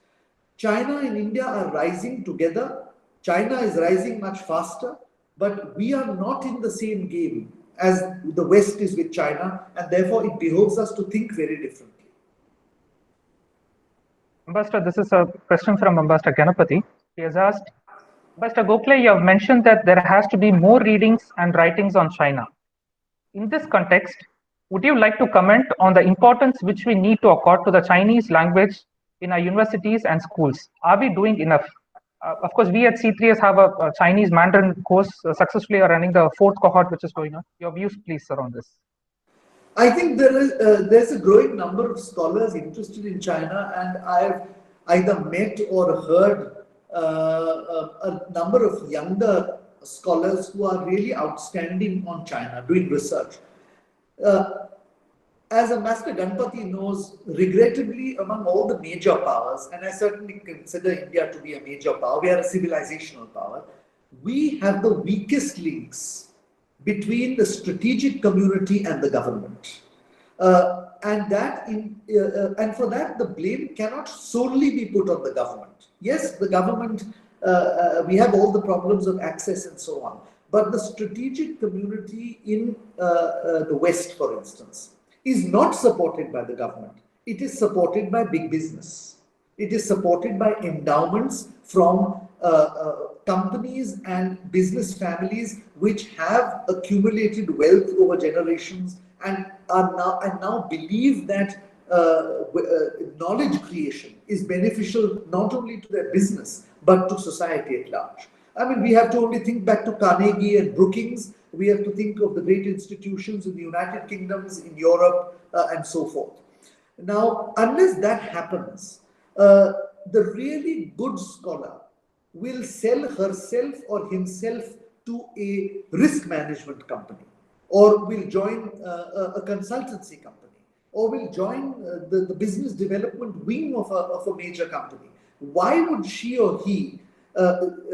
China and India are rising together. China is rising much faster, but we are not in the same game as the West is with China, and therefore it behoves us to think very differently. Ambassador, this is a question from Ambassador Ganapati. He has asked, Ambassador Gokhale, you have mentioned that there has to be more readings and writings on China. In this context, would you like to comment on the importance which we need to accord to the Chinese language in our universities and schools? Are we doing enough? Of course, we at C3S have a Chinese Mandarin course successfully running the 4th cohort, which is going on. Your views, please, sir, on this. I think there's a growing number of scholars interested in China, and I've either met or heard a number of younger scholars who are really outstanding on China, doing research. As Ambassador Ganpati knows, regrettably, among all the major powers, and I certainly consider India to be a major power, we are a civilizational power, we have the weakest links between the strategic community and the government. And for that, the blame cannot solely be put on the government. Yes, the government, we have all the problems of access and so on. But the strategic community in the West, for instance, is not supported by the government. It is supported by big business. It is supported by endowments from companies and business families which have accumulated wealth over generations and now believe that knowledge creation is beneficial not only to their business but to society at large. I mean, we have to only think back to Carnegie and Brookings. We have to think of the great institutions in the United Kingdoms, in Europe, and so forth. Now, unless that happens, the really good scholar will sell herself or himself to a risk management company, or will join a consultancy company, or will join the business development wing of a major company. Why would she or he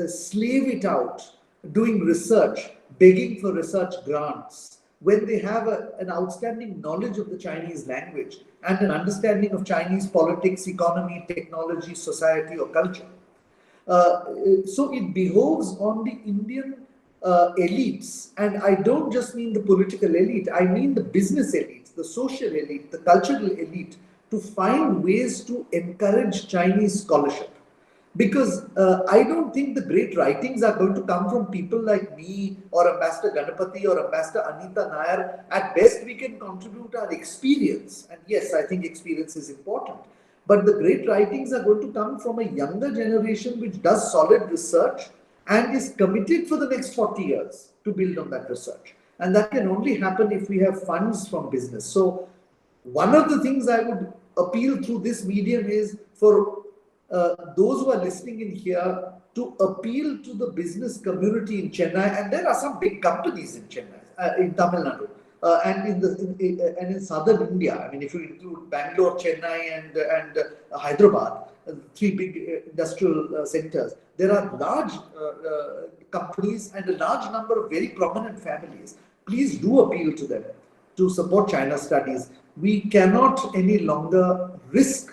slave it out doing research, begging for research grants, when they have an outstanding knowledge of the Chinese language and an understanding of Chinese politics, economy, technology, society, or culture? So it behoves on the Indian elites, and I don't just mean the political elite, I mean the business elite, the social elite, the cultural elite, to find ways to encourage Chinese scholarship. Because I don't think the great writings are going to come from people like me or Ambassador Ganapati or Ambassador Anita Nair. At best, we can contribute our experience. And yes, I think experience is important. But the great writings are going to come from a younger generation which does solid research and is committed for the next 40 years to build on that research. And that can only happen if we have funds from business. So one of the things I would appeal through this medium is for those who are listening in here to appeal to the business community in Chennai, and there are some big companies in Chennai, in Tamil Nadu, and in southern India. I mean, if you include Bangalore, Chennai, and Hyderabad, three big industrial centers, there are large companies and a large number of very prominent families. Please do appeal to them to support China studies. We cannot any longer risk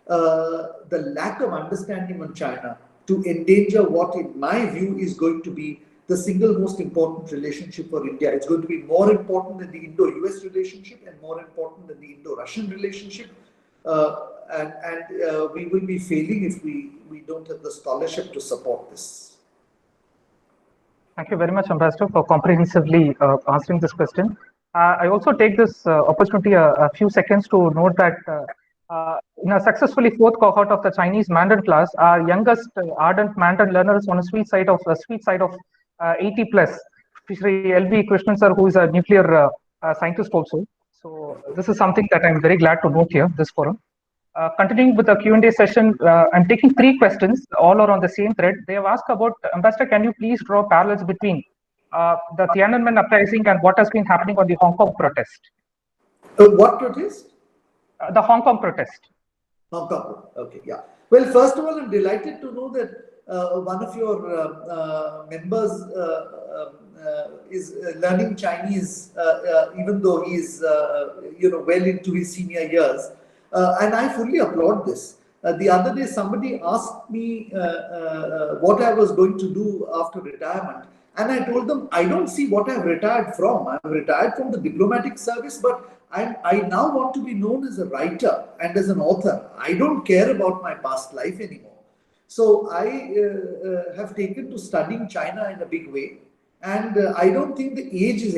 the lack of understanding on China to endanger what, in my view, is going to be the single most important relationship for India. It's going to be more important than the Indo-US relationship and more important than the Indo-Russian relationship. And we will be failing if we don't have the scholarship to support this. Thank you very much, Ambassador, for comprehensively answering this question. I also take this opportunity a few seconds to note that in a successfully 4th cohort of the Chinese Mandarin class, our youngest ardent Mandarin learner is on a sweet side of 80 plus. Shri L.V. Krishnan sir, who is a nuclear scientist also. So this is something that I'm very glad to note here, this forum. Continuing with the Q&A session, I'm taking 3 questions, all are on the same thread. They have asked about, Ambassador, can you please draw parallels between the Tiananmen uprising and what has been happening on the Hong Kong protest? What protest? The Hong Kong protest. Hong Kong, okay, yeah. Well, first of all, I'm delighted to know that one of your members is learning Chinese, even though he's well into his senior years, and I fully applaud this. The other day, somebody asked me what I was going to do after retirement, and I told them I don't see what I've retired from. I've retired from the diplomatic service, but I now want to be known as a writer and as an author. I don't care about my past life anymore. So I have taken to studying China in a big way. And I don't think the age is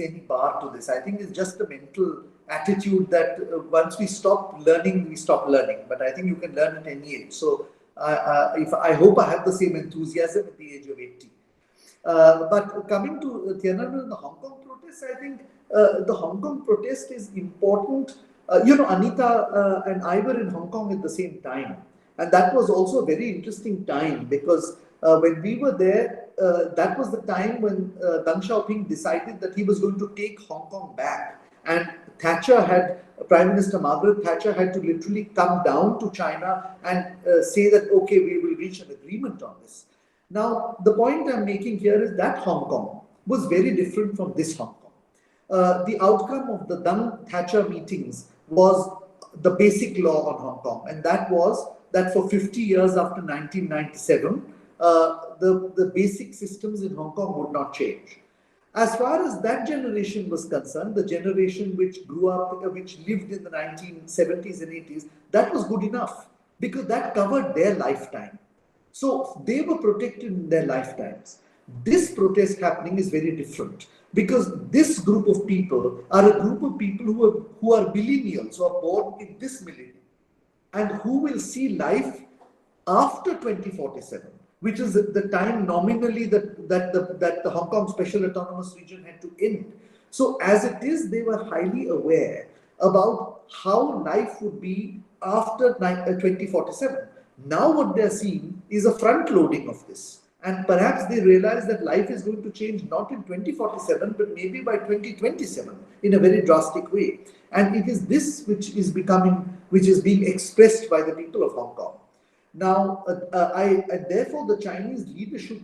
any bar to this. I think it's just a mental attitude that once we stop learning, we stop learning. But I think you can learn at any age. So I hope I have the same enthusiasm at the age of 80. But coming to Tiananmen and the Hong Kong protest, I think the Hong Kong protest is important. Anita and I were in Hong Kong at the same time. And that was also a very interesting time because when we were there, that was the time when Deng Xiaoping decided that he was going to take Hong Kong back. And Prime Minister Margaret Thatcher had to literally come down to China and say that, okay, we will reach an agreement on this. Now, the point I'm making here is that Hong Kong was very different from this Hong Kong. The outcome of the Deng-Thatcher meetings was the basic law on Hong Kong, and that was that for 50 years after 1997, the basic systems in Hong Kong would not change. As far as that generation was concerned, the generation which grew up, which lived in the 1970s and 80s, that was good enough because that covered their lifetime. So they were protected in their lifetimes. This protest happening is very different because this group of people are a group of people who are millennials, who are born in this millennium and who will see life after 2047, which is the time nominally that the Hong Kong Special Autonomous Region had to end. So as it is, they were highly aware about how life would be after 2047. Now what they're seeing is a front loading of this. And perhaps they realize that life is going to change not in 2047, but maybe by 2027 in a very drastic way. And it is this which is being expressed by the people of Hong Kong. Now, therefore, the Chinese leadership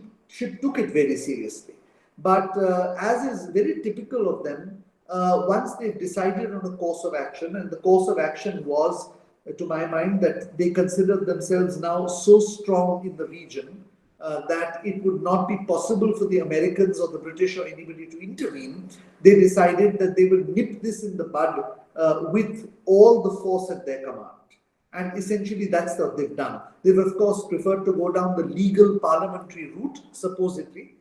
took it very seriously. But as is very typical of them, once they've decided on a course of action, and the course of action was, to my mind, that they considered themselves now so strong in the region that it would not be possible for the Americans or the British or anybody to intervene. They decided that they will nip this in the bud with all the force at their command. And essentially, that's what they've done. They've, of course, preferred to go down the legal parliamentary route, supposedly.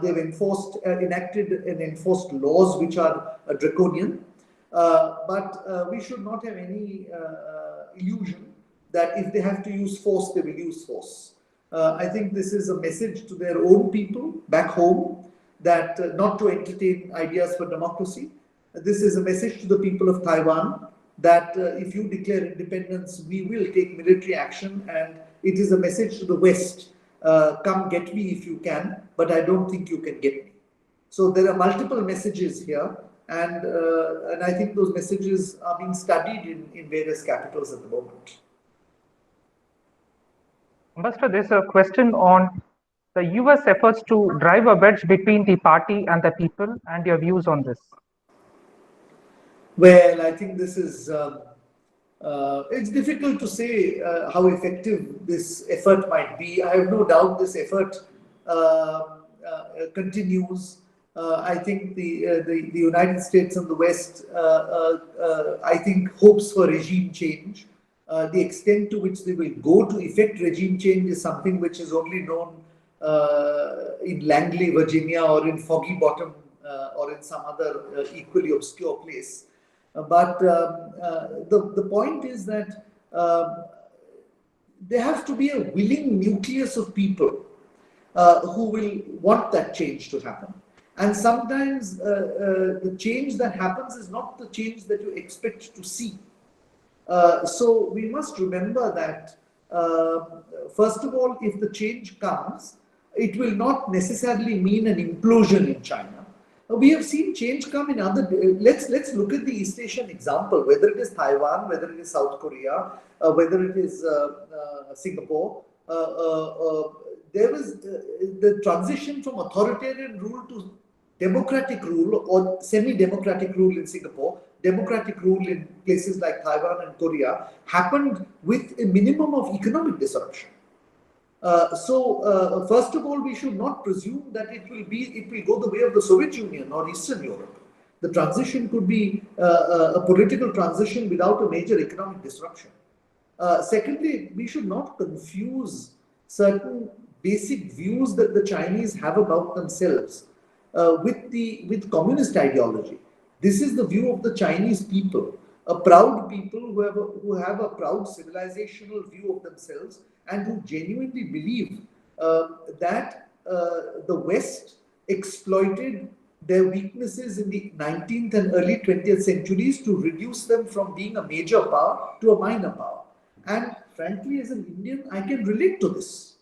They've enacted and enforced laws which are draconian. But we should not have any illusion that if they have to use force, they will use force. I think this is a message to their own people back home that not to entertain ideas for democracy. This is a message to the people of Taiwan that if you declare independence, we will take military action, and it is a message to the West, come get me if you can, but I don't think you can get me. So there are multiple messages here, and I think those messages are being studied in various capitals at the moment. Ambassador, there's a question on the US efforts to drive a wedge between the party and the people and your views on this. Well, I think this is, it's difficult to say how effective this effort might be. I have no doubt this effort continues. I think the United States and the West, I think, hopes for regime change. The extent to which they will go to effect regime change is something which is only known in Langley, Virginia, or in Foggy Bottom, or in some other equally obscure place. But the point is that there has to be a willing nucleus of people who will want that change to happen. And sometimes the change that happens is not the change that you expect to see. So we must remember that, first of all, if the change comes, it will not necessarily mean an implosion in China. We have seen change come in other. Let's look at the East Asian example. Whether it is Taiwan, whether it is South Korea, whether it is Singapore, there was the transition from authoritarian rule to democratic rule or semi-democratic rule in Singapore. Democratic rule in places like Taiwan and Korea happened with a minimum of economic disruption. So first of all, we should not presume that it will go the way of the Soviet Union or Eastern Europe. The transition could be a political transition without a major economic disruption. Secondly, we should not confuse certain basic views that the Chinese have about themselves with communist ideology. This is the view of the Chinese people, a proud people who have a proud civilizational view of themselves and who genuinely believe that the West exploited their weaknesses in the 19th and early 20th centuries to reduce them from being a major power to a minor power. And frankly, as an Indian, I can relate to this.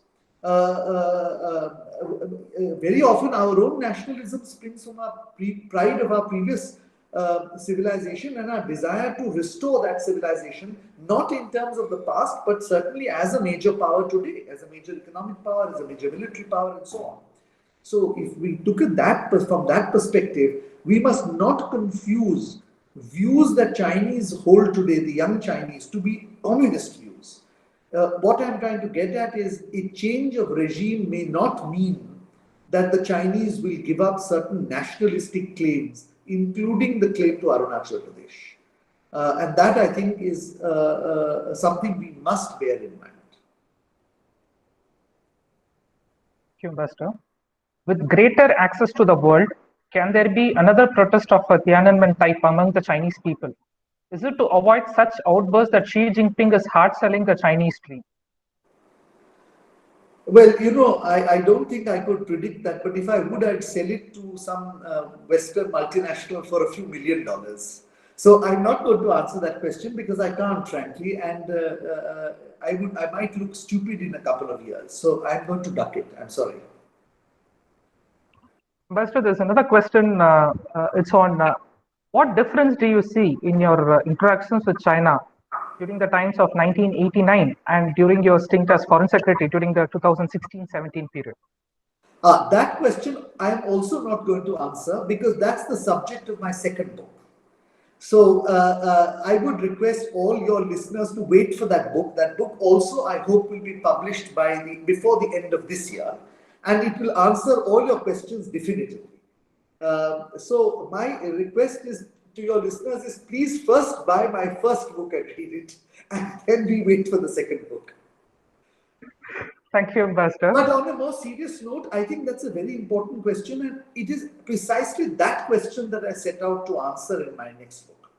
Very often our own nationalism springs from our pride of our previous civilization and our desire to restore that civilization, not in terms of the past, but certainly as a major power today, as a major economic power, as a major military power, and so on. So if we look at that from that perspective, we must not confuse views that Chinese hold today, the young Chinese, to be communist views. What I'm trying to get at is a change of regime may not mean that the Chinese will give up certain nationalistic claims, including the claim to Arunachal Pradesh. And that, I think, is something we must bear in mind. Thank you, Ambassador. With greater access to the world, can there be another protest of a Tiananmen type among the Chinese people? Is it to avoid such outbursts that Xi Jinping is hard selling the Chinese dream? Well, I don't think I could predict that, but if I would, I'd sell it to some Western multinational for a few $1 million. So I'm not going to answer that question because I can't, frankly, and I might look stupid in a couple of years. So I'm going to duck it. I'm sorry. Ambassador, there's another question. It's on what difference do you see in your interactions with China during the times of 1989 and during your stint as Foreign Secretary during the 2016-17 period? That question I am also not going to answer because that's the subject of my second book. So I would request all your listeners to wait for that book. That book also, I hope, will be published before the end of this year, and it will answer all your questions definitively. So my request is to your listeners is please first buy my first book and read it, and then we wait for the second book. Thank you, Ambassador. But on a more serious note, I think that's a very important question, and it is precisely that question that I set out to answer in my next book.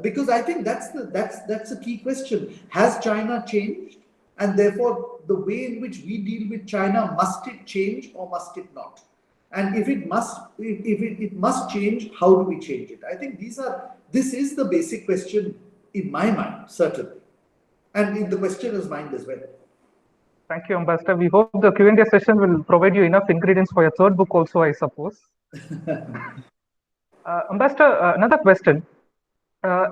Because I think that's a key question. Has China changed? And therefore, the way in which we deal with China, must it change or must it not? And if it must change, how do we change it? I think this is the basic question in my mind, certainly, and in the questioner's mind as well. Thank you, Ambassador. We hope the Q&A session will provide you enough ingredients for your third book also, I suppose. Ambassador, another question.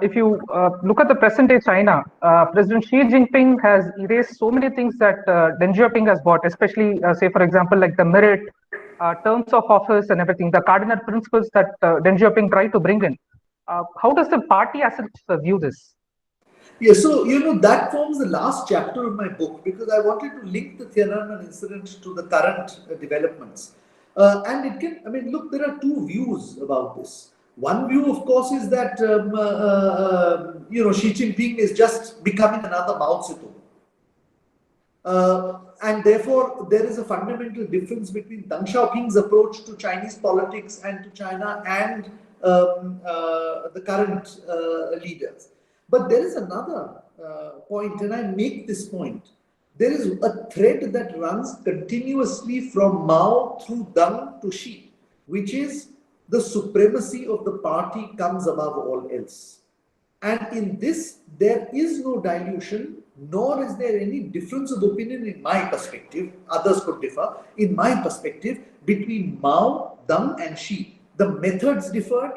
If you look at the present day China, President Xi Jinping has erased so many things that Deng Xiaoping has brought, especially, say, for example, like the merit, terms of office and everything, the cardinal principles that Deng Xiaoping tried to bring in. How does the party as such view this? Yeah, so, that forms the last chapter of my book because I wanted to link the Tiananmen incident to the current developments. And it can, look, there are two views about this. One view, of course, is that, Xi Jinping is just becoming another Mao Zedong. And therefore, there is a fundamental difference between Deng Xiaoping's approach to Chinese politics and to China and the current leaders. But there is another point, and I make this point. There is a thread that runs continuously from Mao through Deng to Xi, which is the supremacy of the party comes above all else. And in this, there is no dilution, nor is there any difference of opinion in my perspective. Others could differ. In my perspective, between Mao, Deng, and Xi, the methods differed.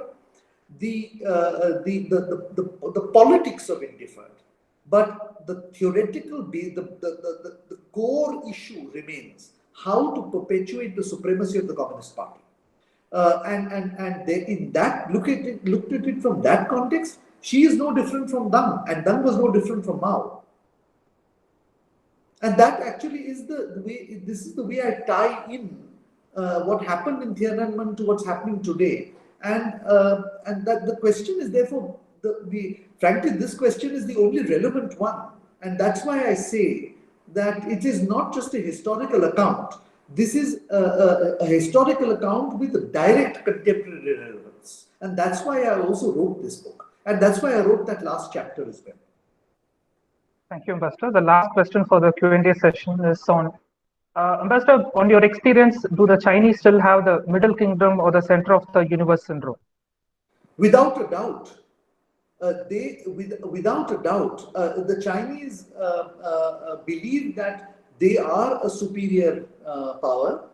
The politics of it differed, but the theoretical the core issue remains how to perpetuate the supremacy of the Communist Party, and they, in that looked at it from that context. Xi is no different from Deng, and Deng was no different from Mao, and that actually is the way. This is the way I tie in what happened in Tiananmen to what's happening today. And that the question is therefore, frankly, this question is the only relevant one. And that's why I say that it is not just a historical account. This is a historical account with a direct contemporary relevance. And that's why I also wrote this book. And that's why I wrote that last chapter as well. Thank you, Ambassador. The last question for the Q&A session is on, Ambassador, on your experience, do the Chinese still have the middle kingdom or the center of the universe syndrome? Without a doubt. Without a doubt, the Chinese believe that they are a superior power.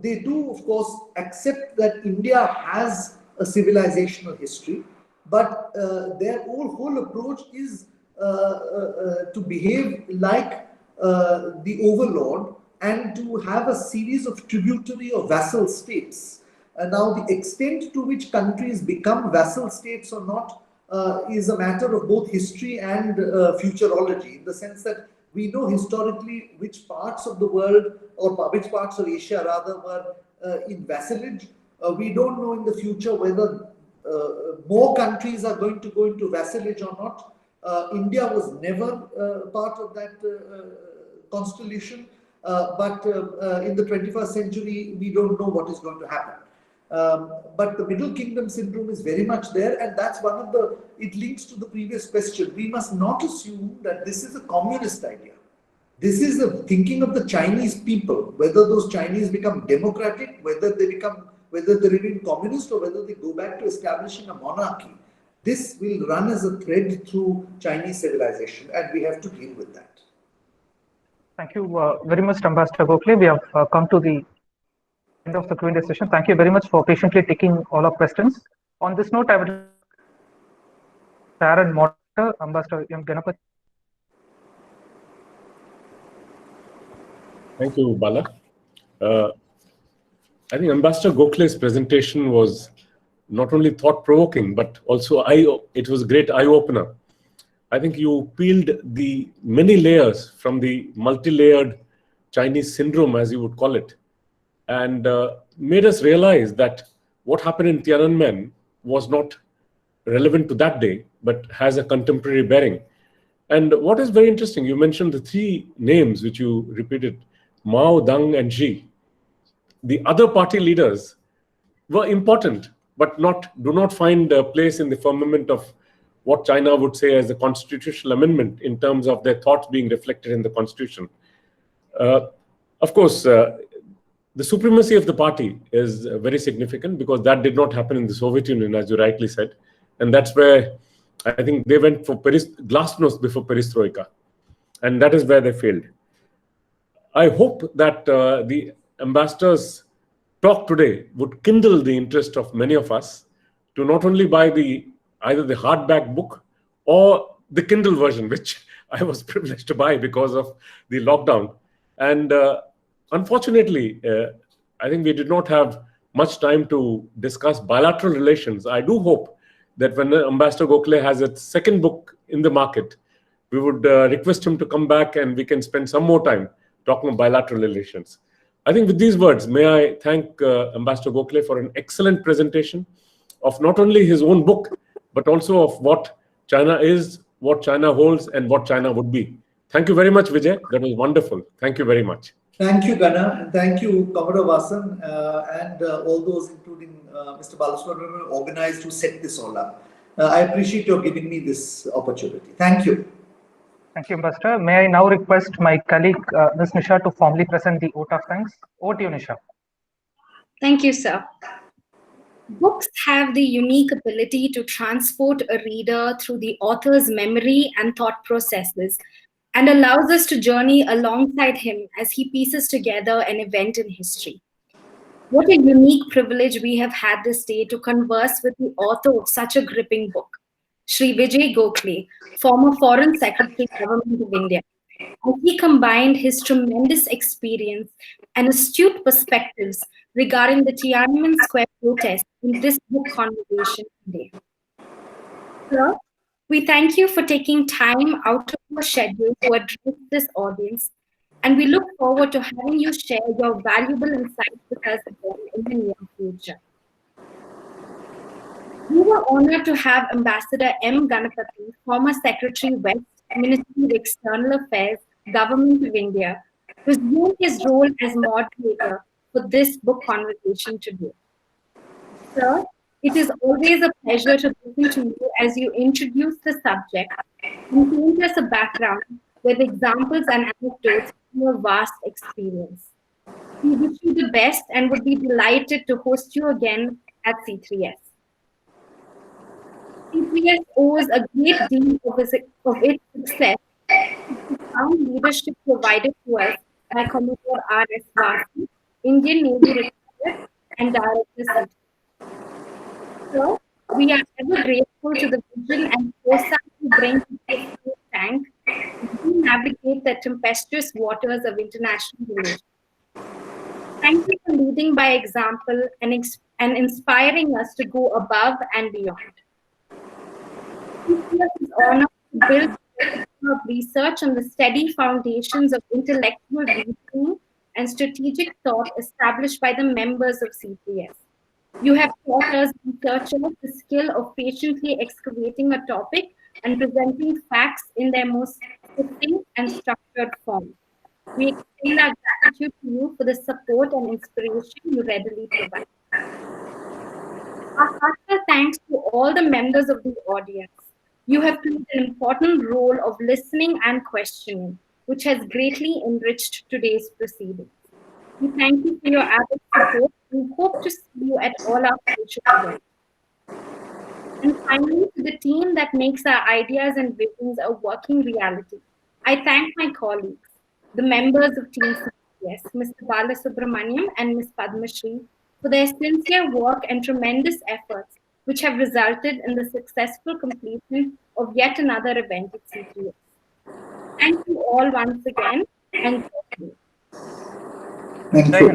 They do, of course, accept that India has a civilizational history, but their whole approach is to behave like the overlord and to have a series of tributary or vassal states. Now, the extent to which countries become vassal states or not is a matter of both history and futurology, in the sense that we know historically which parts of the world, or which parts of Asia rather, were in vassalage. We don't know in the future whether more countries are going to go into vassalage or not. India was never part of that constellation, but in the 21st century, we don't know what is going to happen. But the Middle Kingdom syndrome is very much there, and that's one of the, it leads to the previous question. We must not assume that this is a communist idea. This is the thinking of the Chinese people, whether those Chinese become democratic, whether they remain communist, or whether they go back to establishing a monarchy. This will run as a thread through Chinese civilization, and we have to deal with that. Thank you very much, Ambassador Gokhale. We have come to the end of the Q&A session. Thank you very much for patiently taking all our questions. On this note, I would share and moderator, Ambassador M. Ganapathy. Thank you, Bala. I think Ambassador Gokhale's presentation was not only thought-provoking, but also it was a great eye-opener. I think you peeled the many layers from the multi-layered Chinese syndrome, as you would call it, and made us realize that what happened in Tiananmen was not relevant to that day, but has a contemporary bearing. And what is very interesting, you mentioned the three names which you repeated, Mao, Deng, and Xi. The other party leaders were important, but do not find a place in the firmament of what China would say as a constitutional amendment in terms of their thoughts being reflected in the constitution. Of course, the supremacy of the party is very significant, because that did not happen in the Soviet Union, as you rightly said. And that's where I think they went for glasnost before perestroika. And that is where they failed. I hope that the ambassador's talk today would kindle the interest of many of us to not only buy either the hardback book or the Kindle version, which I was privileged to buy because of the lockdown. And unfortunately, I think we did not have much time to discuss bilateral relations. I do hope that when Ambassador Gokhale has its second book in the market, we would request him to come back and we can spend some more time talking about bilateral relations. I think with these words, may I thank Ambassador Gokhale for an excellent presentation of not only his own book, but also of what China is, what China holds, and what China would be. Thank you very much, Vijay. That was wonderful. Thank you very much. Thank you, Gana, and thank you, Commodore Vasan, and all those, including Mr. Balasubramanian, organized who set this all up. I appreciate your giving me this opportunity. Thank you. Thank you, Ambassador. May I now request my colleague, Ms. Nisha, to formally present the vote of thanks. Over to you, Nisha. Thank you, sir. Books have the unique ability to transport a reader through the author's memory and thought processes, and allows us to journey alongside him as he pieces together an event in history. What a unique privilege we have had this day to converse with the author of such a gripping book, Shri Vijay Gokhale, former Foreign Secretary, Government of India. As he combined his tremendous experience and astute perspectives regarding the Tiananmen Square protest in this book conversation today. Sir, we thank you for taking time out of your schedule to address this audience, and we look forward to having you share your valuable insights with us again in the near future. We were honored to have Ambassador M. Ganapathy, former Secretary West, Ministry of External Affairs, Government of India, to assume his role as moderator for this book conversation today. Sir, it is always a pleasure to listen to you as you introduce the subject and paint us a background with examples and anecdotes from your vast experience. We wish you the best and would be delighted to host you again at C3S. C3S owes a great deal of its success to the profound leadership provided to us by Commodore R.S. Vasi, Indian Navy retired and Director. So, we are ever grateful to the vision and foresight you bring to this new tank as we navigate the tempestuous waters of international relations. Thank you for leading by example and inspiring us to go above and beyond. CPS is honored to build research on the steady foundations of intellectual reasoning and strategic thought established by the members of C3S. You have taught us researchers the skill of patiently excavating a topic and presenting facts in their most succinct and structured form. We extend our gratitude to you for the support and inspiration you readily provide. Our heartfelt thanks to all the members of the audience. You have played an important role of listening and questioning, which has greatly enriched today's proceedings. We thank you for your added support and hope to see you at all our future events. And finally, to the team that makes our ideas and visions a working reality, I thank my colleagues, the members of Team CPS, Mr. Balasubramaniam and Ms. Padma Shri, for their sincere work and tremendous efforts, which have resulted in the successful completion of yet another event at C3S. Thank you all once again, and thank you. Thank you.